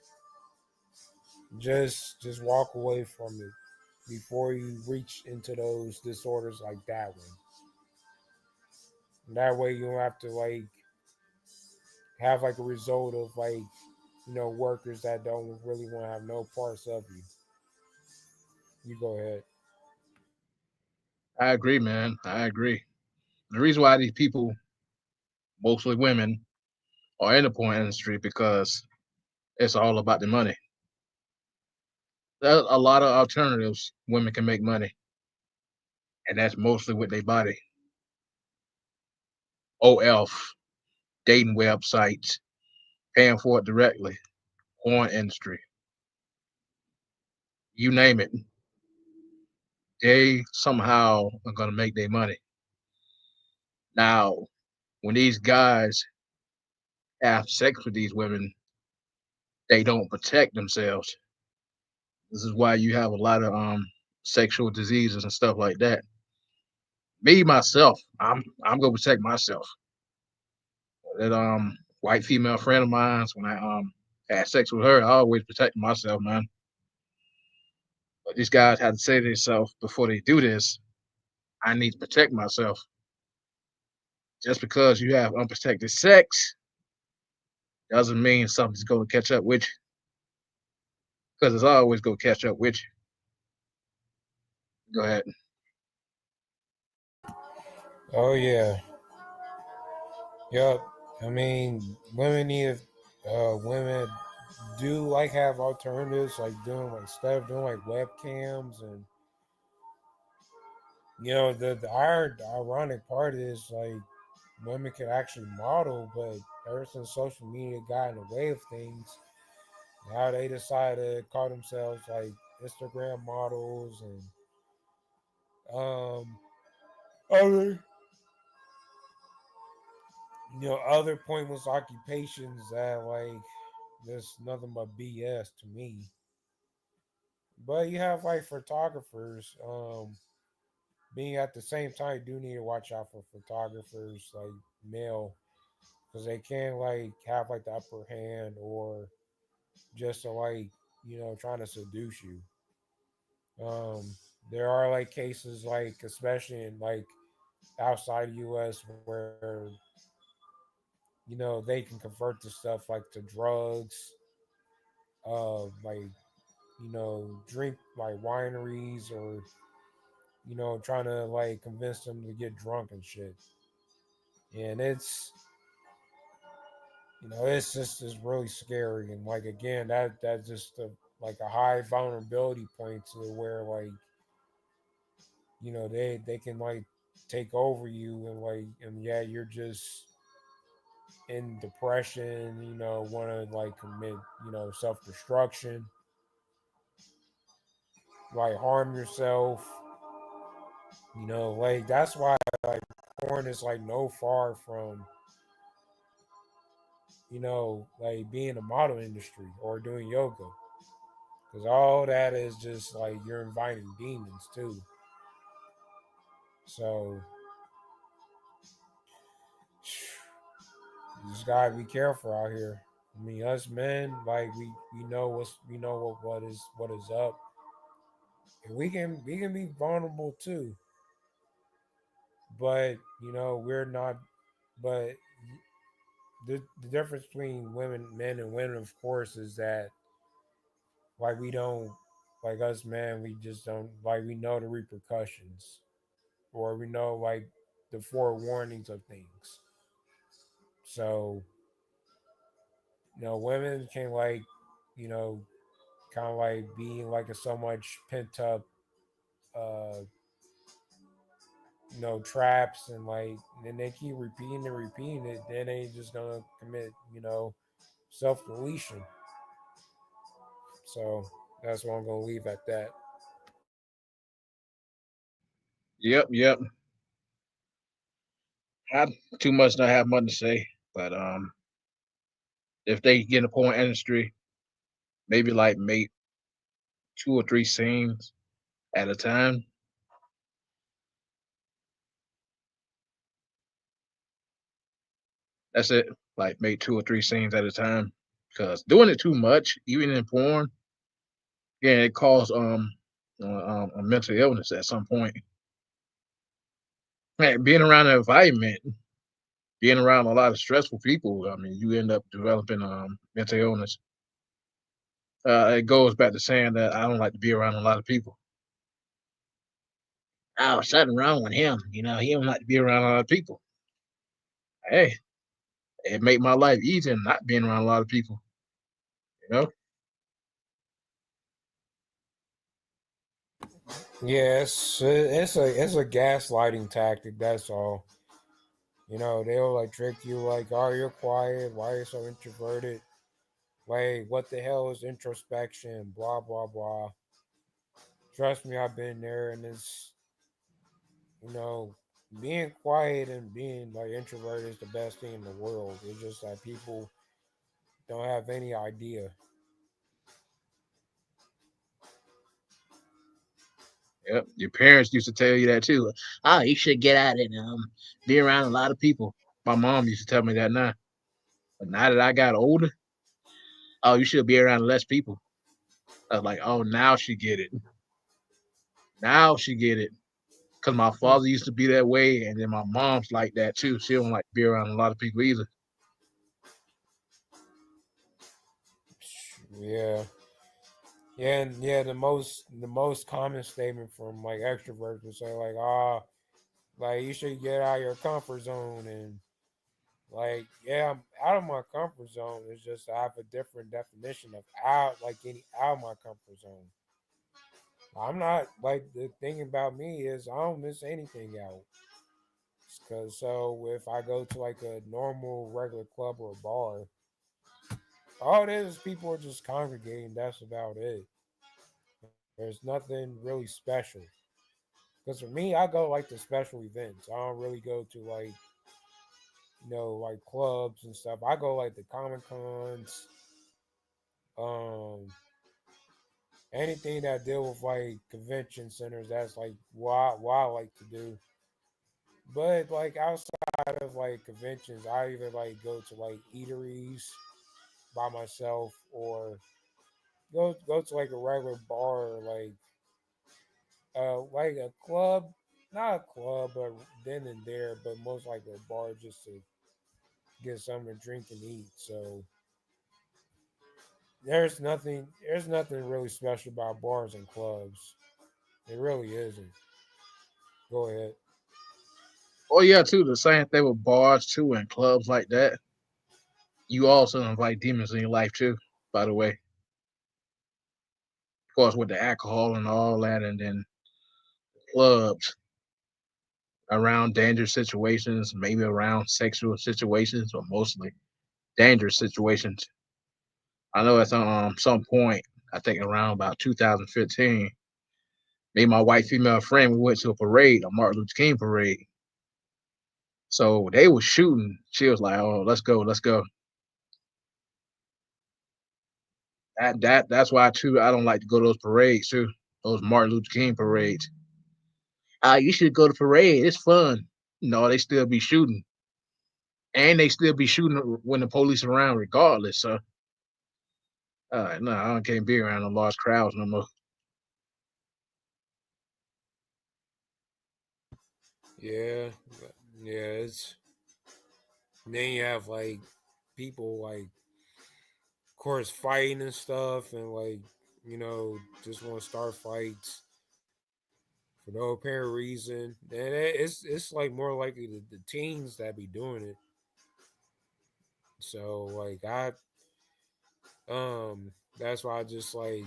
just walk away from it before you reach into those disorders like that one. And that way you don't have to like have like a result of like workers that don't really want to have no parts of you. You go ahead. I agree, man. I agree. The reason why these people, mostly women, are in the porn industry because it's all about the money. There's a lot of alternatives women can make money, and that's mostly with their body. OF, dating websites, paying for it directly, porn industry, you name it. They somehow are gonna make their money. Now, when these guys have sex with these women, they don't protect themselves. This is why you have a lot of sexual diseases and stuff like that. Me myself, I'm gonna protect myself. That white female friend of mine, when I had sex with her, I always protect myself, man. But these guys had to say to themselves before they do this, I need to protect myself. Just because you have unprotected sex doesn't mean something's going to catch up with you. Because it's always going to catch up with you. Go ahead. Oh yeah, yep. I mean, women do like have alternatives, like doing like stuff, doing like webcams, and the ironic part is like women can actually model, but ever since social media got in the way of things, now they decide to call themselves like Instagram models and other other pointless occupations that like there's nothing but BS to me. But you have like photographers, being at the same time you do need to watch out for photographers like male because they can like have like the upper hand or just to like trying to seduce you. Um, there are like cases like especially in like outside the U.S. where they can convert the stuff like to drugs, like drink like wineries or trying to like convince them to get drunk and shit. And it's really scary and like again that's just like a high vulnerability point to where like they can like take over you and like and yeah you're just in depression, want to like commit self-destruction, like harm yourself, like that's why like porn is like no far from like being a model industry or doing yoga because all that is just like you're inviting demons too. So you just gotta be careful out here. I mean, us men, like we know what is up, and we can be vulnerable too. But we're not. But the difference between men and women, of course, is that like we don't like us men, we just don't like we know the repercussions, or we know like the forewarnings of things. So women can like you know kind of like being like a so much pent up uh traps and like then they keep repeating and repeating it, then they just gonna commit self deletion. So that's what I'm gonna leave at that. Yep. I too much not have much to say, but if they get in the porn industry, maybe like make 2 or 3 scenes at a time. That's it. Like make 2 or 3 scenes at a time. Because doing it too much, even in porn, yeah, it causes a mental illness at some point. Man, being around the environment, being around a lot of stressful people, I mean, you end up developing mental illness. It goes back to saying that I don't like to be around a lot of people. Oh, something wrong with him. He don't like to be around a lot of people. Hey, it made my life easier not being around a lot of people. You know? Yeah, it's a gaslighting tactic. That's all. They'll like trick you like, oh, you're quiet. Why are you so introverted? Like, what the hell is introspection? Blah blah blah. Trust me, I've been there, and it's you know, being quiet and being like introverted is the best thing in the world. It's just that people don't have any idea. Yep. Your parents used to tell you that too. Oh, you should get out and be around a lot of people. My mom used to tell me that now. But now that I got older, oh, you should be around less people. I was like, oh, now she get it. Now she get it. Cause my father used to be that way, and then my mom's like that too. She don't like to be around a lot of people either. Yeah, yeah, and yeah. The most common statement from like extroverts would say like, ah, like you should get out of your comfort zone, and like, yeah, I'm out of my comfort zone. It's just I have a different definition of out, like getting out of my comfort zone. I'm not like the thing about me is I don't miss anything out. Cause so if I go to like a normal regular club or a bar, all it is people are just congregating. That's about it. There's nothing really special. Cause for me, I go like to special events. I don't really go to like like clubs and stuff. I go like the Comic Cons, um, anything that deal with like convention centers. That's like what I like to do. But like outside of like conventions, I either like go to like eateries by myself or go to like a regular bar or like a club, not a club, but then and there, but most likely a bar just to get something to drink and eat. So there's nothing really special about bars and clubs. It really isn't. Go ahead. Oh yeah, too. The same thing with bars too and clubs like that. You also invite demons in your life too. By the way, of course, with the alcohol and all that, and then clubs around dangerous situations, maybe around sexual situations, or mostly dangerous situations. I know at some point, I think around about 2015, me and my white female friend, we went to a parade, a Martin Luther King parade. So they were shooting. She was like, "Oh, let's go, let's go." That's why too. I don't like to go to those parades too. Those Martin Luther King parades. You should go to parade. It's fun. No, they still be shooting, and they still be shooting when the police around, regardless. So, no, I can't be around the large crowds no more. Yeah, yeah. It's then you have like people like, of course, fighting and stuff, and like just want to start fights for no apparent reason. And it's like more likely the teens that be doing it. So like that's why I just like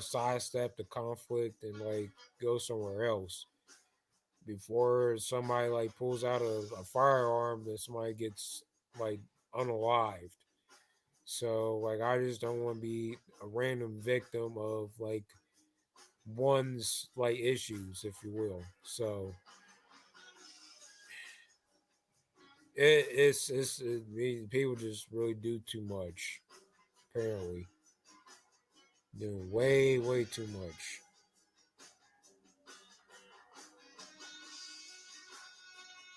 sidestep the conflict and like go somewhere else before somebody like pulls out a firearm that somebody gets like unalived. So like I just don't want to be a random victim of like one's like issues, if you will. So people just really do too much. Apparently, doing way too much.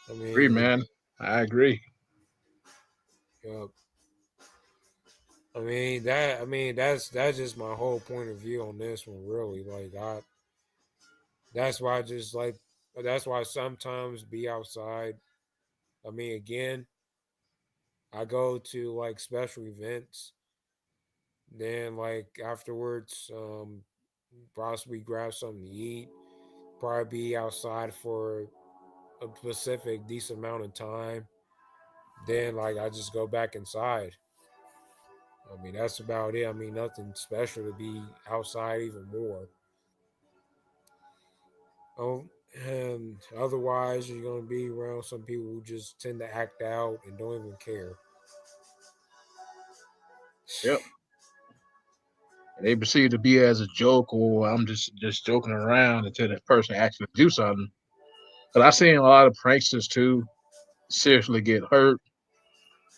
I Agree, mean, man. I agree. uh, that's just my whole point of view on this one. Really, like that's why I just like that's why I sometimes be outside. I mean, again, I go to like special events. Then like afterwards, possibly grab something to eat. Probably be outside for a specific decent amount of time. Then like I just go back inside. I mean that's about it. I mean nothing special to be outside even more. Oh, and otherwise you're gonna be around some people who just tend to act out and don't even care. Yep. And they perceive to be as a joke, or I'm just joking around until that person actually do something. But I've seen a lot of pranksters too seriously get hurt,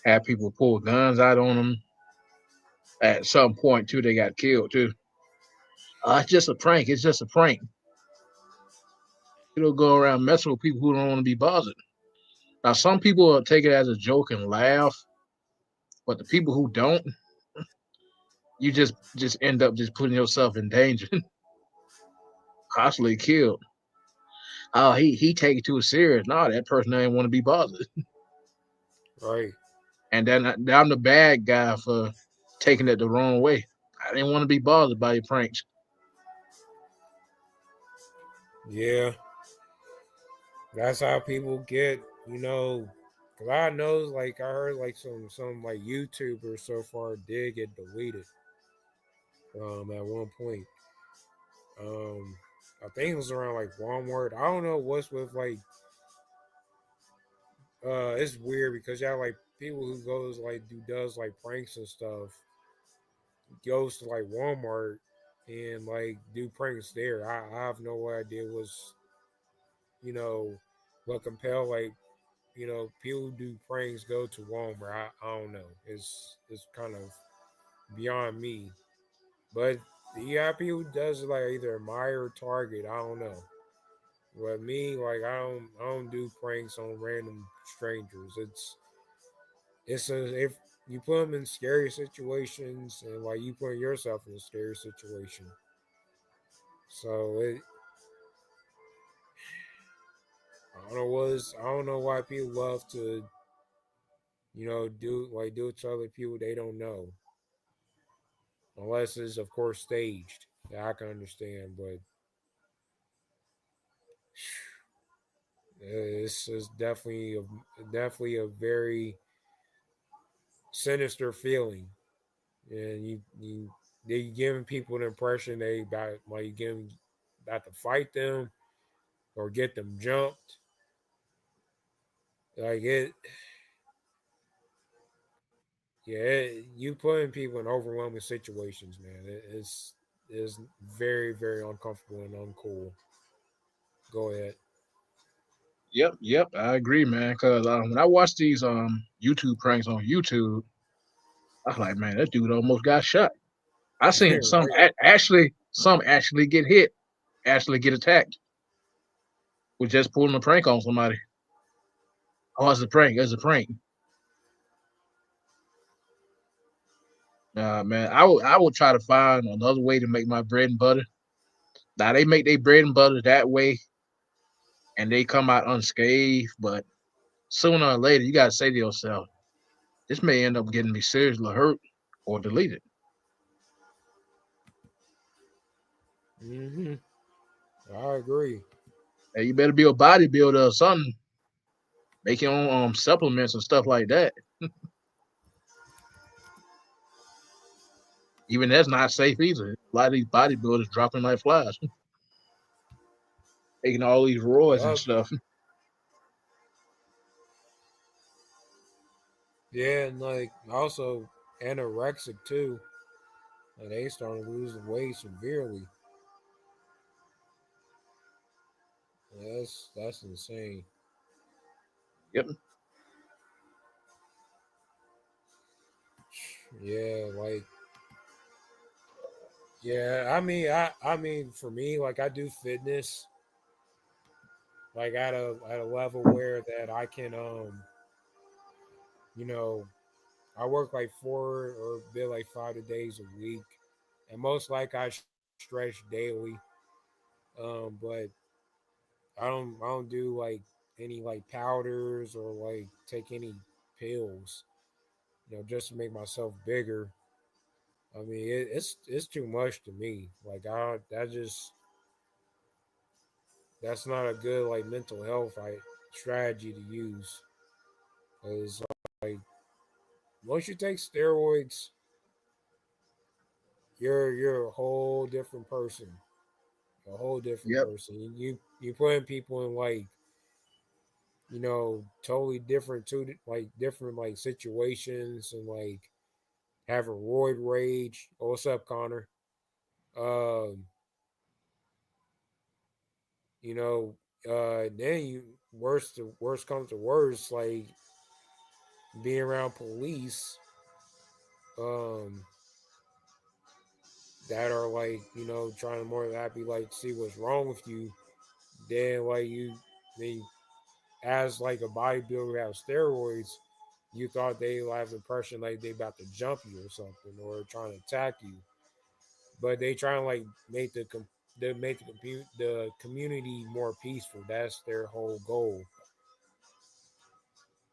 have people pull guns out on them. At some point too, they got killed too. It's just a prank. It's just a prank. You don't go around messing with people who don't want to be bothered. Now, some people will take it as a joke and laugh, but the people who don't, you just end up just putting yourself in danger, possibly killed. Oh, he take it too serious. No, that person ain't want to be bothered. Right. And then I'm the bad guy for taking it the wrong way. I didn't want to be bothered by your pranks. Yeah. That's how people get, cause I know like I heard like some like YouTubers so far did get deleted at one point. Um I think it was around like Walmart. I don't know what's with like it's weird because you have like people who goes like do does like pranks and stuff goes to like Walmart and like do pranks there. I have no idea you know what compel like people who do pranks go to Walmart. I don't know. It's kind of beyond me. But yeah, people who does like either admire or Target. I don't know. But me, like I don't do pranks on random strangers. It's a if you put them in scary situations and like you put yourself in a scary situation. So I don't know why people love to do it to other people they don't know, unless it's of course staged. That I can understand, but it's definitely a very sinister feeling, and they giving people the impression they about like you give them about to fight them or get them jumped. Like you putting people in overwhelming situations, man. It's very uncomfortable and uncool. Go ahead. Yep, I agree, man. Because when I watch these YouTube pranks on YouTube, I was like, man, that dude almost got shot. I seen some Right. some actually get hit, actually get attacked with just pulling a prank on somebody. Oh, it's a prank. It's a prank. Man, I would try to find another way to make my bread and butter. Now they make their bread and butter that way, and they come out unscathed. But sooner or later, you gotta say to yourself, this may end up getting me seriously hurt or deleted. Hmm. I agree. Hey, you better be a bodybuilder or something. Make your own supplements and stuff like that. Even that's not safe either. A lot of these bodybuilders dropping like flies, taking all these roids and Yup. stuff. Yeah, and like also anorexic too, and they starting to lose weight severely. That's insane. Yep. Yeah, like yeah. I mean, for me, like I do fitness, like at a level where that I can you know, I work like 5 days a week, and most like I stretch daily. But I don't do like any like powders or like take any pills, just to make myself bigger. I mean, it's too much to me. Like that's not a good like mental health strategy to use. Cause like once you take steroids, you're a whole different person. A whole different Yep. person. You putting people in like totally different like different like situations and like having roid rage. Oh, what's up, Connor? Um, you know, then worst comes to worst, like being around police, um, that are like trying to more than happy like see what's wrong with you. Then like then as like a bodybuilder who have steroids, you thought they have the impression like they about to jump you or something or trying to attack you, but they try to like make the community more peaceful. That's their whole goal.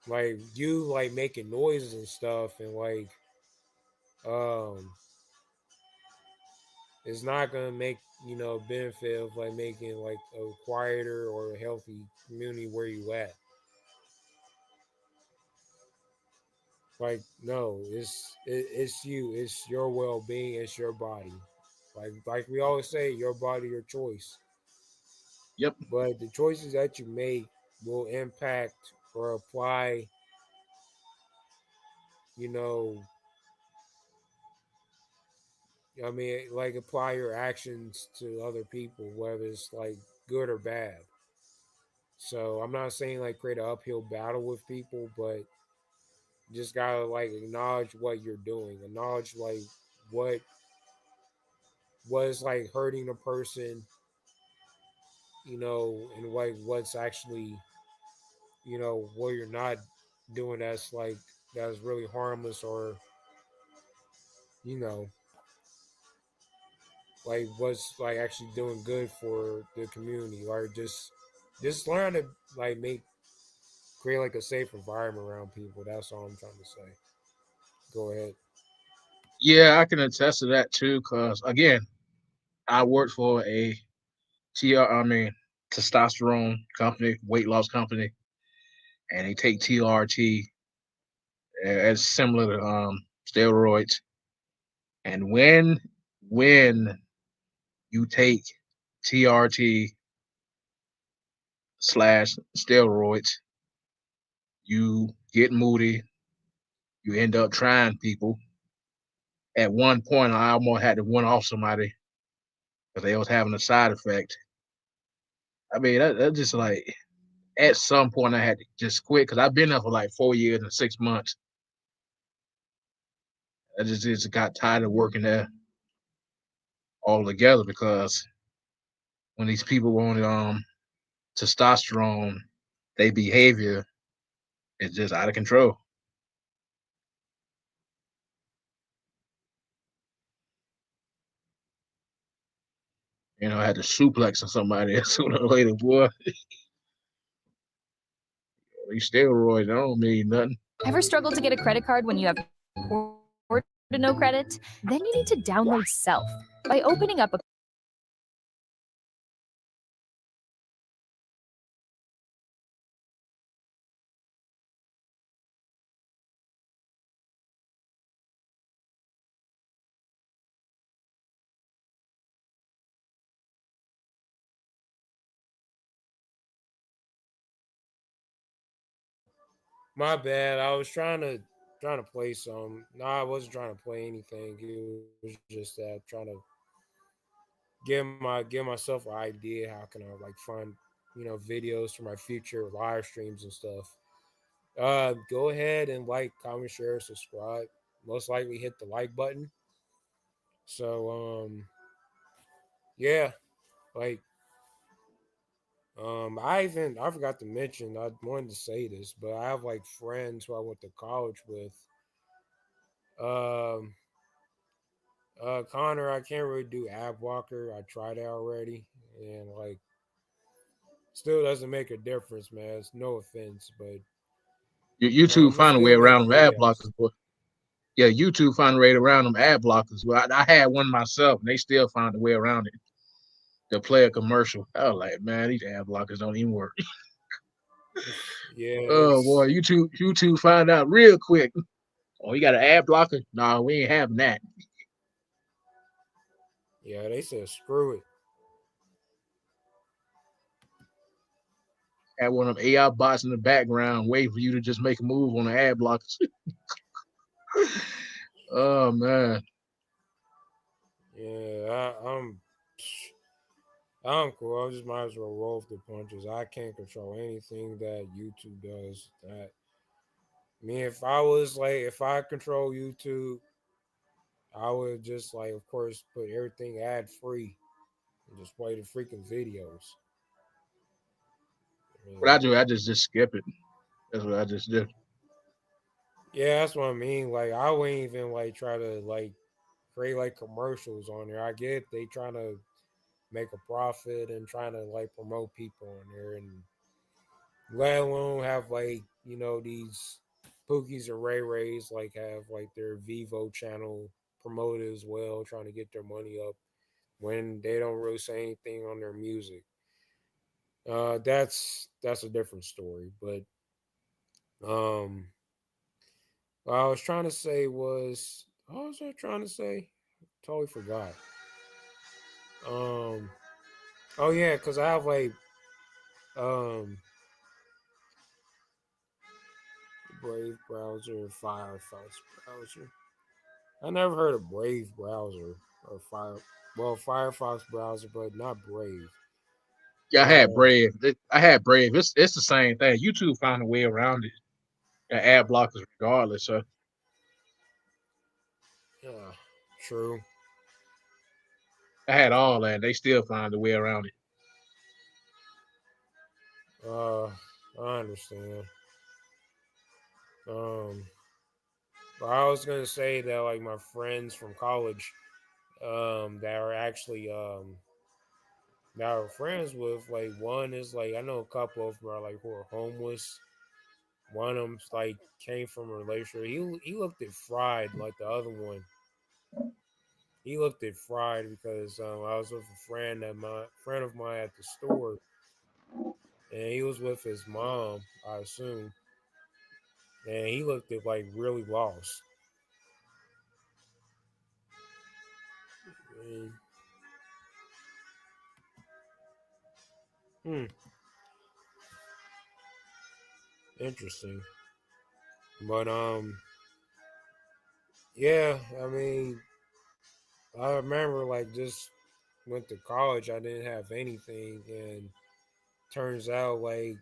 Like you like making noises and stuff, and like um, it's not gonna make benefit of like making like a quieter or a healthy community where you at. Like no, it's you. It's your well being. It's your body. Like we always say, your body, your choice. Yep. But the choices that you make will impact or apply, you know, like apply your actions to other people, whether it's like good or bad. So I'm not saying like create an uphill battle with people, but just gotta like acknowledge what you're doing, acknowledge like what is like hurting a person, and like what's actually, what you're not doing that's really harmless, or you know like what's like actually doing good for the community, or just learn to like create like a safe environment around people. That's all I'm trying to say. Go ahead. Yeah, I can attest to that too. Cause again, I worked for a I mean, testosterone company, weight loss company, and they take TRT as similar to steroids. And when you take TRT slash steroids, you get moody. You end up trying people. At one point, I almost had to one off somebody because they was having a side effect. I mean, that just like at some point I had to just quit because I've been there for like 4 years and 6 months. I just got tired of working there altogether because when these people want testosterone, their behavior is just out of control. I had to suplex on somebody sooner or later, boy. These steroids, I don't mean nothing. Ever struggled to get a credit card when you have poor to no credit? Then you need to download Self. By opening up a My bad. I was trying to trying to play some. No, I wasn't trying to play anything. It was just that trying to give myself an idea how can I like find videos for my future live streams and stuff. Go ahead and like, comment, share, subscribe. Most likely hit the like button. So yeah, like I forgot to mention, I wanted to say this, but I have like friends who I went to college with. Um Connor, I can't really do ab blocker. I tried it already, and like still doesn't make a difference, man. It's no offense, but YouTube it find a way still makes around them ad videos. blockers, boy. Yeah, YouTube find a way around them ad blockers. Well, I had one myself, and they still found a way around it to play a commercial. I was like, man, these ad blockers don't even work. Yeah, Oh boy, it's YouTube find out real quick. Oh, you got an ad blocker? No, we ain't having that. yeah. They said screw it. Had one of them AI bots in the background waiting for you to just make a move on the ad blockers. Oh man. Yeah, I'm cool. I just might as well roll with the punches. I can't control anything that YouTube does. That me, if I was like, if I control YouTube, I would just like, of course, put everything ad free and just play the freaking videos. I What I mean, do, I just skip it. That's what I just do. yeah, that's what I mean. Like, I wouldn't even like try to like create like commercials on there. I get they trying to make a profit and trying to like promote people on there, and let alone have like these Pookies and Ray Rays like have like their Vivo channel promoted as well, trying to get their money up when they don't really say anything on their music. That's a different story. But um, what I was trying to say was, what was I trying to say? Totally forgot. Um, oh yeah, because I have like um Brave browser, Firefox browser. I never heard of Brave browser or Firefox browser, but not Brave. Yeah, I had Um, Brave. I had Brave. It's the same thing. YouTube found a way around it. The ad blockers regardless. So yeah, true. I had all that. They still find a way around it. Uh, I understand. Um, but I was gonna say that like my friends from college, that are actually that I were friends with, like one is like I know a couple of them are like who are homeless. One of them's like came from a relationship. He looked at fried like the other one. He looked at fried because I was with a friend of mine at the store, and he was with his mom, I assume, and he looked at like really lost. And, hmm, interesting. But yeah, I mean, I remember like just went to college. I didn't have anything, and turns out like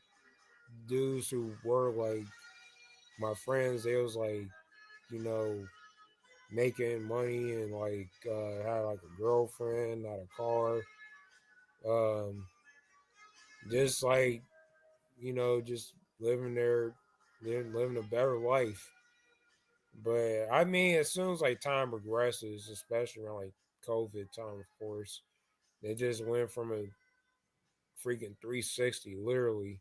dudes who were like my friends, they was like you know making money and like had like a girlfriend, not a car, um, just like just living their living a better life. But I mean, as soon as like time progresses, especially around like COVID time, of course, they just went from a freaking 360, literally.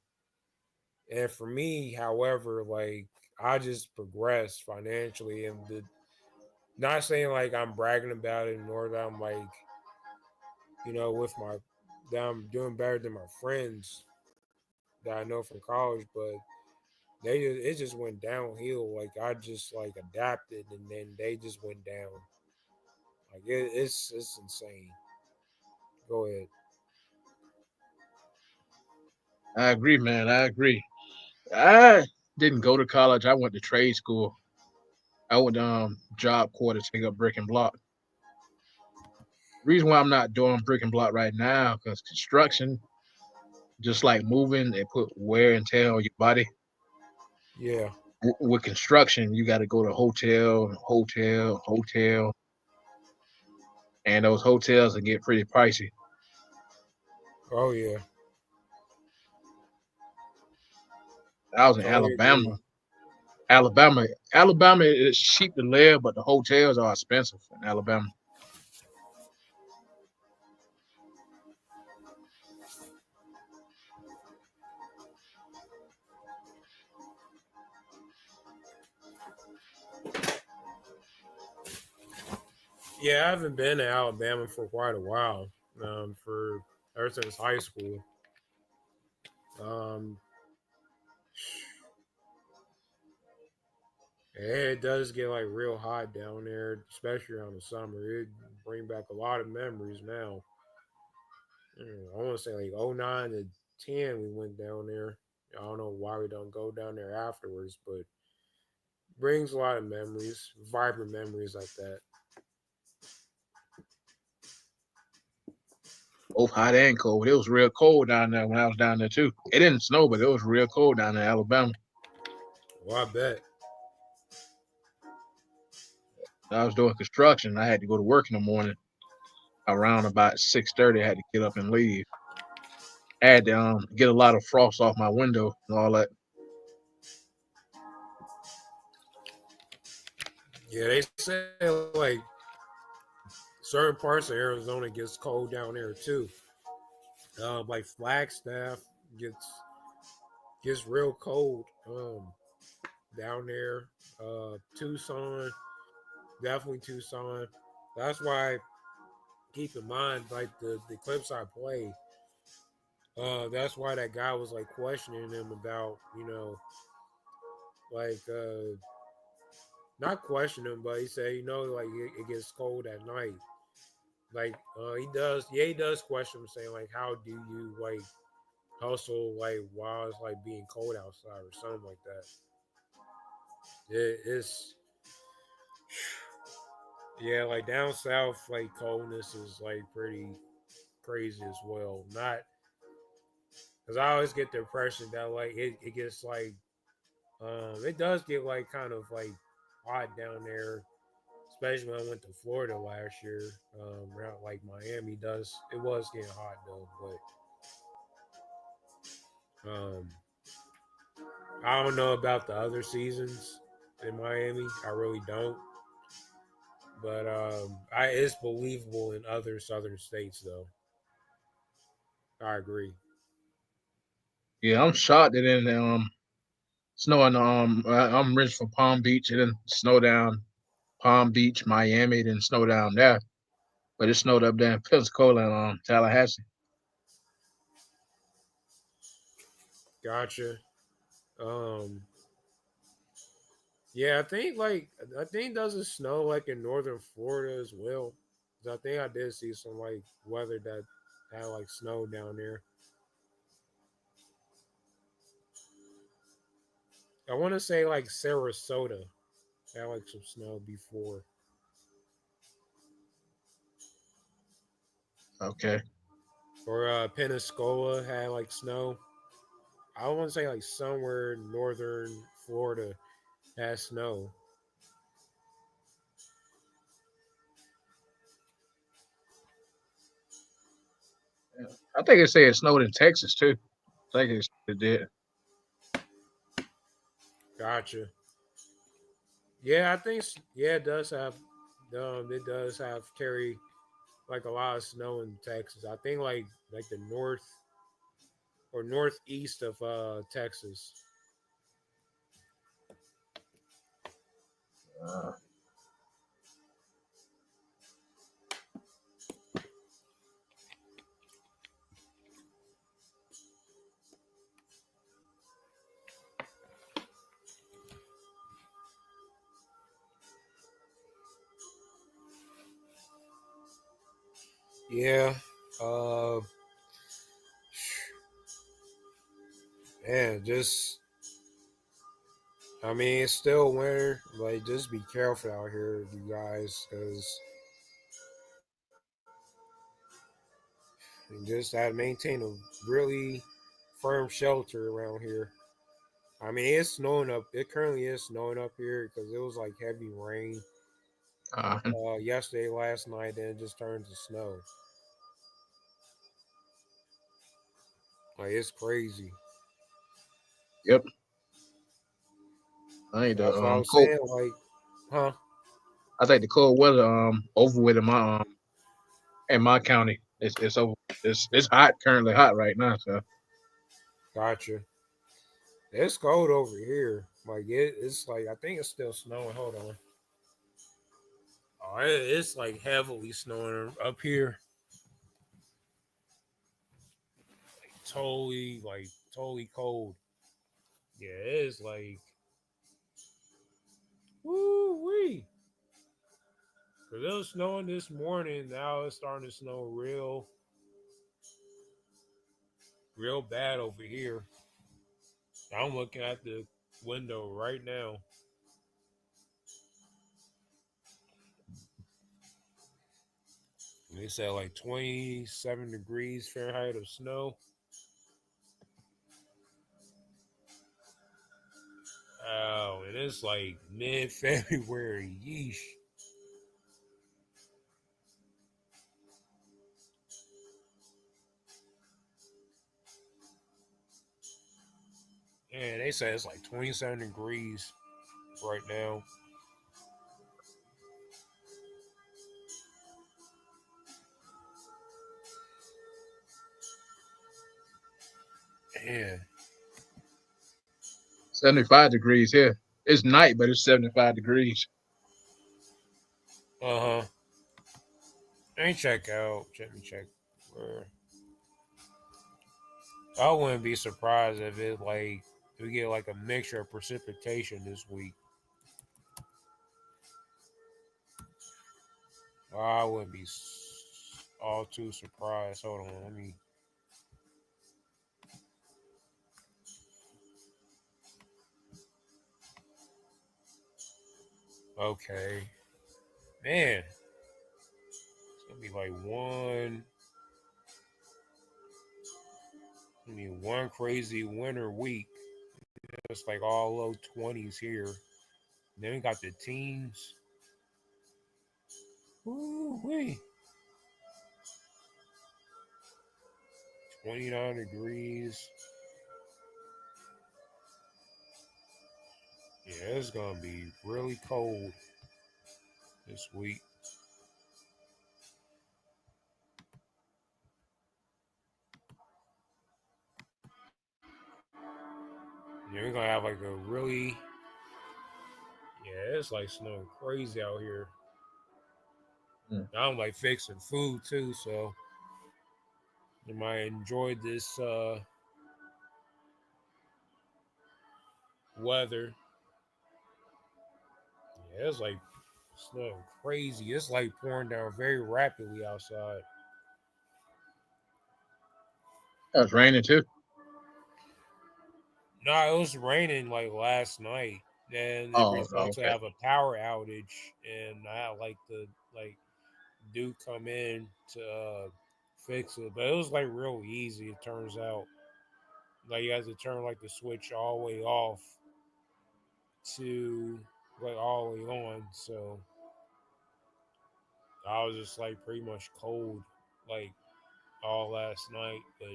And for me, however, like I just progressed financially, and not saying like I'm bragging about it, nor that I'm like with my that I'm doing better than my friends that I know from college, but it just went downhill. Like I just like adapted, and then they just went down. Like it's insane. Go ahead. I agree, man. I agree. I didn't go to college. I went to trade school. I would job core to take up brick and block. Reason why I'm not doing brick and block right now, because construction, just like moving, it put wear and tear on your body. Yeah. With construction, you got to go to hotel, and those hotels can get pretty pricey. Oh yeah. I was in Totally agree. Alabama is cheap to live, but the hotels are expensive in Alabama. Yeah, I haven't been to Alabama for quite a while. For ever since high school. Um, it does get like real hot down there, especially around the summer. It bring back a lot of memories now. I want to say like '09 to 10 we went down there. I don't know why we don't go down there afterwards, but brings a lot of memories, vibrant memories like that. Both hot and cold. It was real cold down there when I was down there too. It didn't snow, but it was real cold down in Alabama. Well, I bet. I was doing construction. I had to go to work in the morning around about 6:30. I had to get up and leave. I had to get a lot of frost off my window and all that. Yeah, they say like certain parts of Arizona gets cold down there too. Like Flagstaff gets real cold down there. Tucson, definitely Tucson. That's why keep in mind like the clips I play. That's why that guy was like questioning him about like not questioning him, but he said like it gets cold at night. Like he does question him saying like how do you like hustle like while it's like being cold outside or something like that. It's yeah, like down south, like coldness is like pretty crazy as well. Not because I always get the impression that like it gets like it does get like kind of like hot down there, especially when I went to Florida last year. Around like Miami does it was getting hot though, but I don't know about the other seasons in Miami. I really don't. But it's believable in other southern states though. I agree. Yeah, I'm shocked that it didn't snow in I'm rich from Palm Beach. It didn't snow down Palm Beach, Miami. It didn't snow down there, but it snowed up there in Pensacola and Tallahassee. Gotcha. Um, yeah, I think doesn't snow like in northern Florida as well. 'Cause I think I did see some like weather that had like snow down there. I want to say like Sarasota had like some snow before. Okay. Or Pensacola had like snow. I want to say like somewhere in northern Florida had snow. I think it said it snowed in Texas too. I think it did. Gotcha. Yeah, I think yeah, it does have carry like a lot of snow in Texas. I think like the north or northeast of Texas. Uh, Yeah. Uh man, just I mean, it's still winter. Like, just be careful out here, you guys, because you just have to maintain a really firm shelter around here. I mean, it's snowing up. It currently is snowing up here because it was like heavy rain Uh, yesterday, last night, then it just turned to snow. Like, it's crazy. yep. I think the That's what I was cold. saying. Like, huh? I think the cold weather over with in my county. It's over. It's hot currently hot right now. So Gotcha. It's cold over here. Like, it's like, I think it's still snowing. Hold on. Oh, it's like heavily snowing up here. Totally cold. Yeah, it's like, woo wee. Cause it was snowing this morning. Now it's starting to snow real bad over here. I'm looking at the window right now. They said like 27 degrees Fahrenheit of snow. Oh, and it's like mid February. Yeesh. And they say it's like 27 degrees right now. Yeah. 75 degrees here. It's night, but it's 75 degrees. Uh huh. Let me check out. Let me check. Where I wouldn't be surprised if it like we get like a mixture of precipitation this week. I wouldn't be all too surprised. Hold on, let me. Okay, man, it's gonna be like one crazy winter week. It's like all low 20s here. Then we got the teens. Woo wee. 29 degrees. Yeah, it's gonna be really cold this week. Yeah, we're gonna have like a really yeah, it's like snowing crazy out here. I'm like fixing food too, so you might enjoy this weather. Yeah, it's like snowing crazy. It's like pouring down very rapidly outside. It's raining too. No, it was raining like last night. And it Oh, resulted to okay. have a power outage, and I had like the like dude come in to fix it, but it was like real easy. It turns out, like you have to turn like the switch all the way off to like all the way on. So I was just like pretty much cold like all last night. But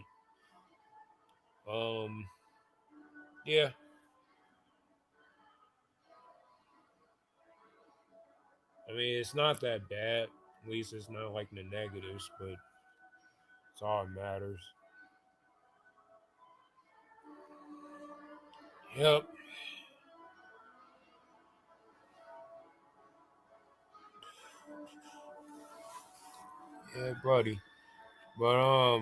yeah. I mean it's not that bad. At least it's not like the negatives, but it's all that matters. Yep. Yeah, buddy. But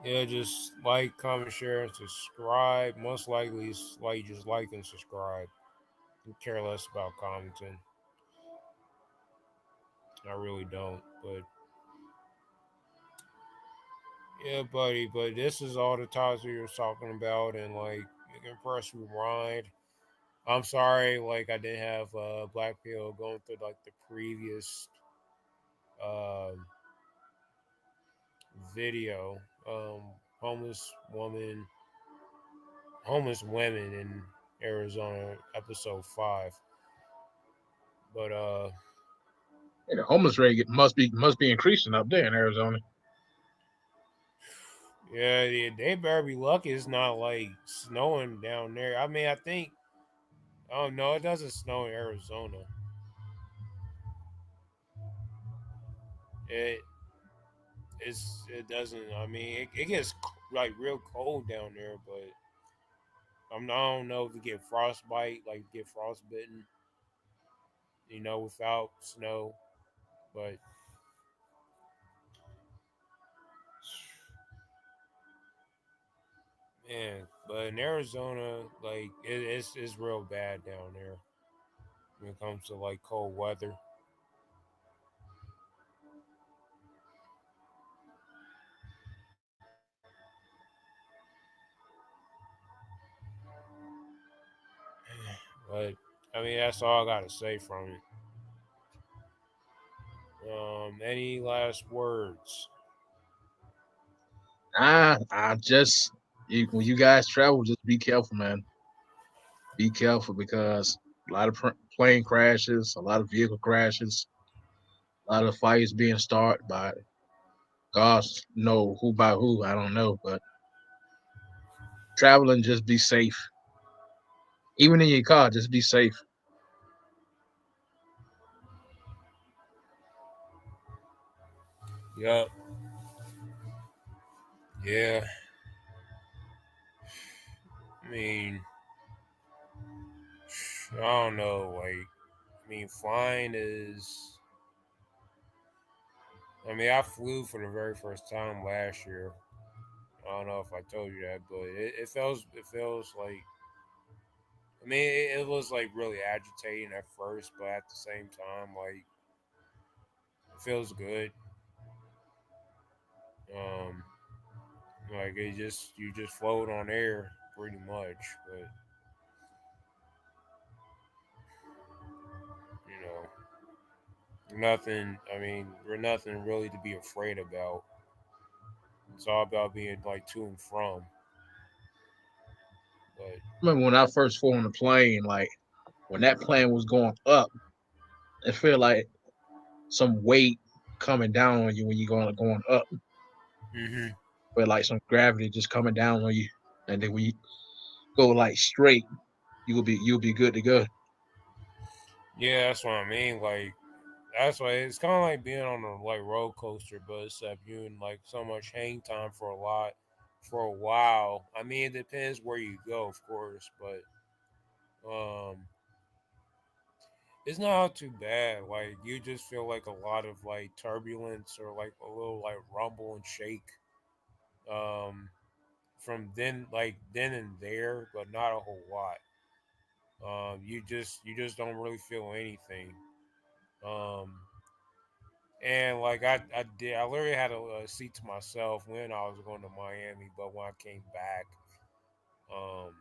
yeah, just like, comment, share, and subscribe. Most likely, it's like just like and subscribe. I care less about commenting. I really don't. But yeah, buddy. But this is all the topics we were talking about, and like You can press rewind. I'm sorry, like I didn't have Black Pill going through like the previous um, video. Homeless woman, homeless women in Arizona, episode 5. But Yeah, the homeless rate must be increasing up there in Arizona. yeah, they better be lucky it's not like snowing down there. I mean, I think, oh no, it doesn't snow in Arizona. It it doesn't. I mean, it gets like real cold down there, but I don't know if you get frostbite, like get frostbitten, without snow. But man, but in Arizona, like it's real bad down there when it comes to like cold weather. But I mean, that's all I gotta say from it. Any last words? I just when you guys travel, just be careful, man. Be careful because a lot of plane crashes, a lot of vehicle crashes, a lot of fires being started by gosh know who by who. I don't know, but traveling, just be safe. Even in your car, just be safe. Yup. Yeah. I mean, I don't know. Like, I mean, flying is. I mean, I flew for the very first time last year. I don't know if I told you that, but it feels like. I mean, it was like really agitating at first, but at the same time, like it feels good. Um, like it just you just float on air pretty much, but you nothing. I mean, there's nothing really to be afraid about. It's all about being like to and from. But I remember when I first flew on the plane, like when that plane was going up, it felt like some weight coming down on you when you're going up. hmm But like some gravity just coming down on you, and then when you go like straight, you'll be good to go. yeah, that's what I mean. Like that's why it's kind of like being on a like roller coaster, but except you in like so much hang time for a while. I mean, it depends where you go, of course, but it's not too bad. Like you just feel like a lot of like turbulence or like a little like rumble and shake. Um, from then and there, but not a whole lot. You just don't really feel anything. Um, and like I literally had a seat to myself when I was going to Miami, but when I came back, um,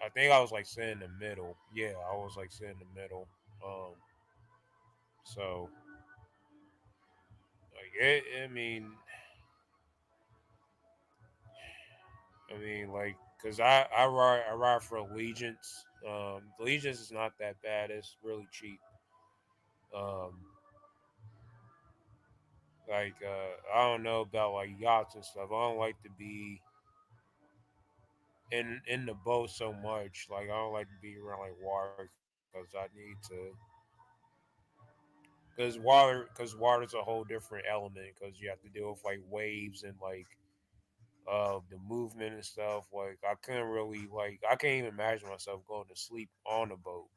I think I was like sitting in the middle. Yeah, I was like sitting in the middle. Um, so like I mean, like, cause I ride for Allegiance. Allegiance is not that bad. It's really cheap. Um, like I don't know about like yachts and stuff. I don't like to be in the boat so much. Like I don't like to be around like water because I need to. Because water's a whole different element. Because you have to deal with like waves and like the movement and stuff. Like I couldn't really like I can't even imagine myself going to sleep on a boat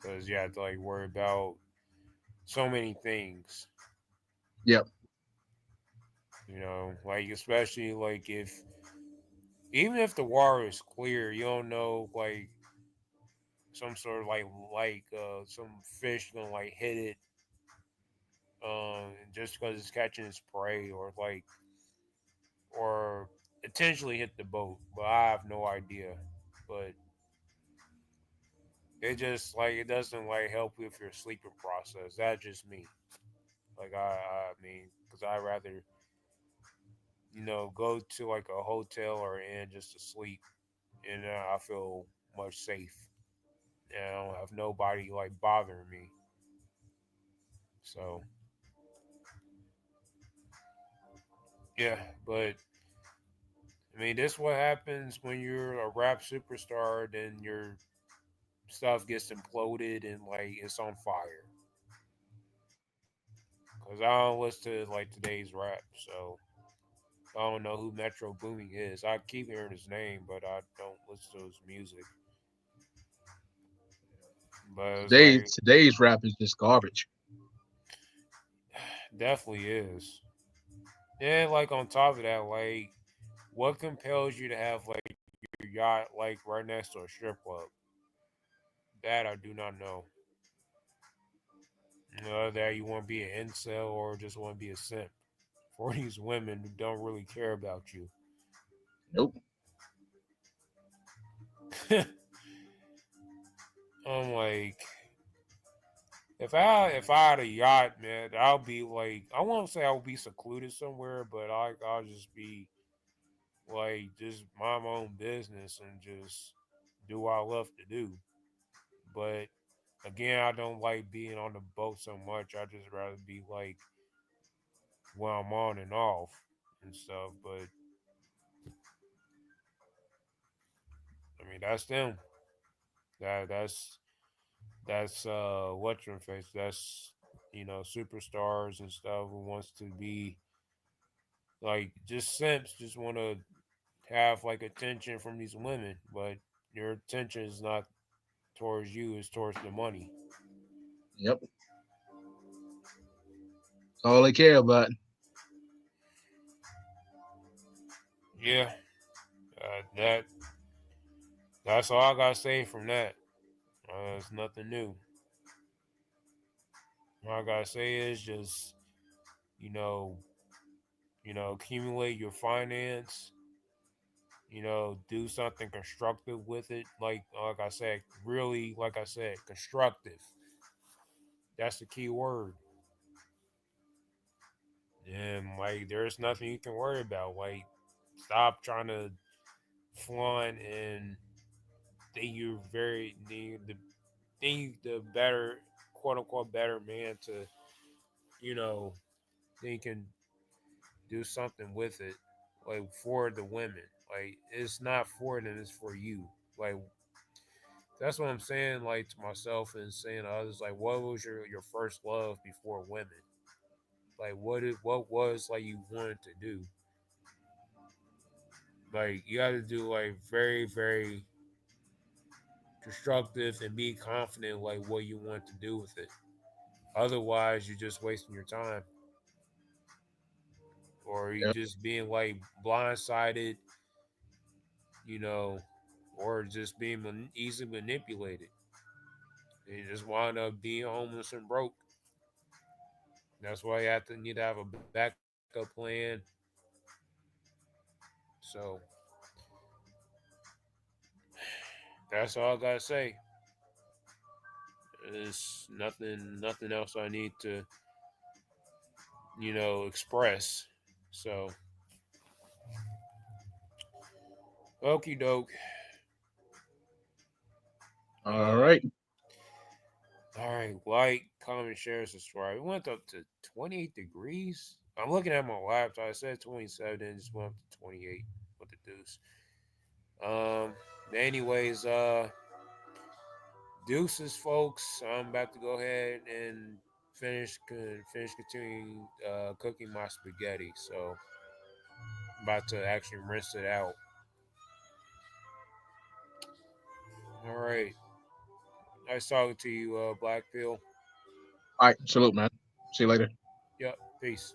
because you have to like worry about so many things. Yep. Like especially like if even if the water is clear, you don't know like some sort of like some fish gonna like hit it just because it's catching its prey or intentionally hit the boat, but I have no idea. But it just like it doesn't like help with your sleeping process. That's just me. Like I mean, because I rather go to like a hotel or inn just to sleep, and I feel much safe. And I don't have nobody like bothering me. So yeah, but I mean, this what happens when you're a rap superstar. Then your stuff gets imploded and like it's on fire. Cause I don't listen to like today's rap, so I don't know who Metro Booming is. I keep hearing his name, but I don't listen to his music. But it's like Today's rap is just garbage. definitely is. And like on top of that, like what compels you to have like your yacht like right next to a strip club? That I do not know. That you want to be an incel or just want to be a simp for these women who don't really care about you. Nope. I'm like, if I had a yacht, man, I'll be like, I won't say I'll be secluded somewhere, but I'll just be like, just mind my own business and just do what I love to do. But again, I don't like being on the boat so much. I just rather be like when I'm on and off and stuff. But I mean, that's them. That's what's your face. That's superstars and stuff who wants to be like just simps, just want to have like attention from these women, but your attention is not towards you; it's towards the money. Yep. That's all they care about. Yeah, that's all I gotta say from that. It's nothing new. All I gotta say is just you know, accumulate your finance. Do something constructive with it. Like I said, really, like I said, constructive. That's the key word. And like, there's nothing you can worry about. Like, stop trying to flaunt and think you're the better, quote unquote, better man to, you know, think and do something with it, like for the women. Like, it's not for them; it's for you. Like, that's what I'm saying. Like to myself and saying to others, like, what was your first love before women? Like, what was like you wanted to do? Like, you got to do like very very constructive and be confident like what you want to do with it. Otherwise, you're just wasting your time, or you Yep. just being like blindsided, you know, or just being easily manipulated. And you just wind up being homeless and broke. That's why you have to need to have a backup plan. So that's all I gotta say. There's nothing else I need to, express. So, okie doke. All Uh, right. all right. Like, comment, share, subscribe. It went up to 28 degrees. I'm looking at my laptop. I said 27, and just went up to 28 with the deuce. Anyways, deuces, folks. I'm about to go ahead and finish continuing cooking my spaghetti. So, I'm about to actually rinse it out. All right. Nice talking to you, Black Pill. All right. Salute, man. See you later. Yep. Peace.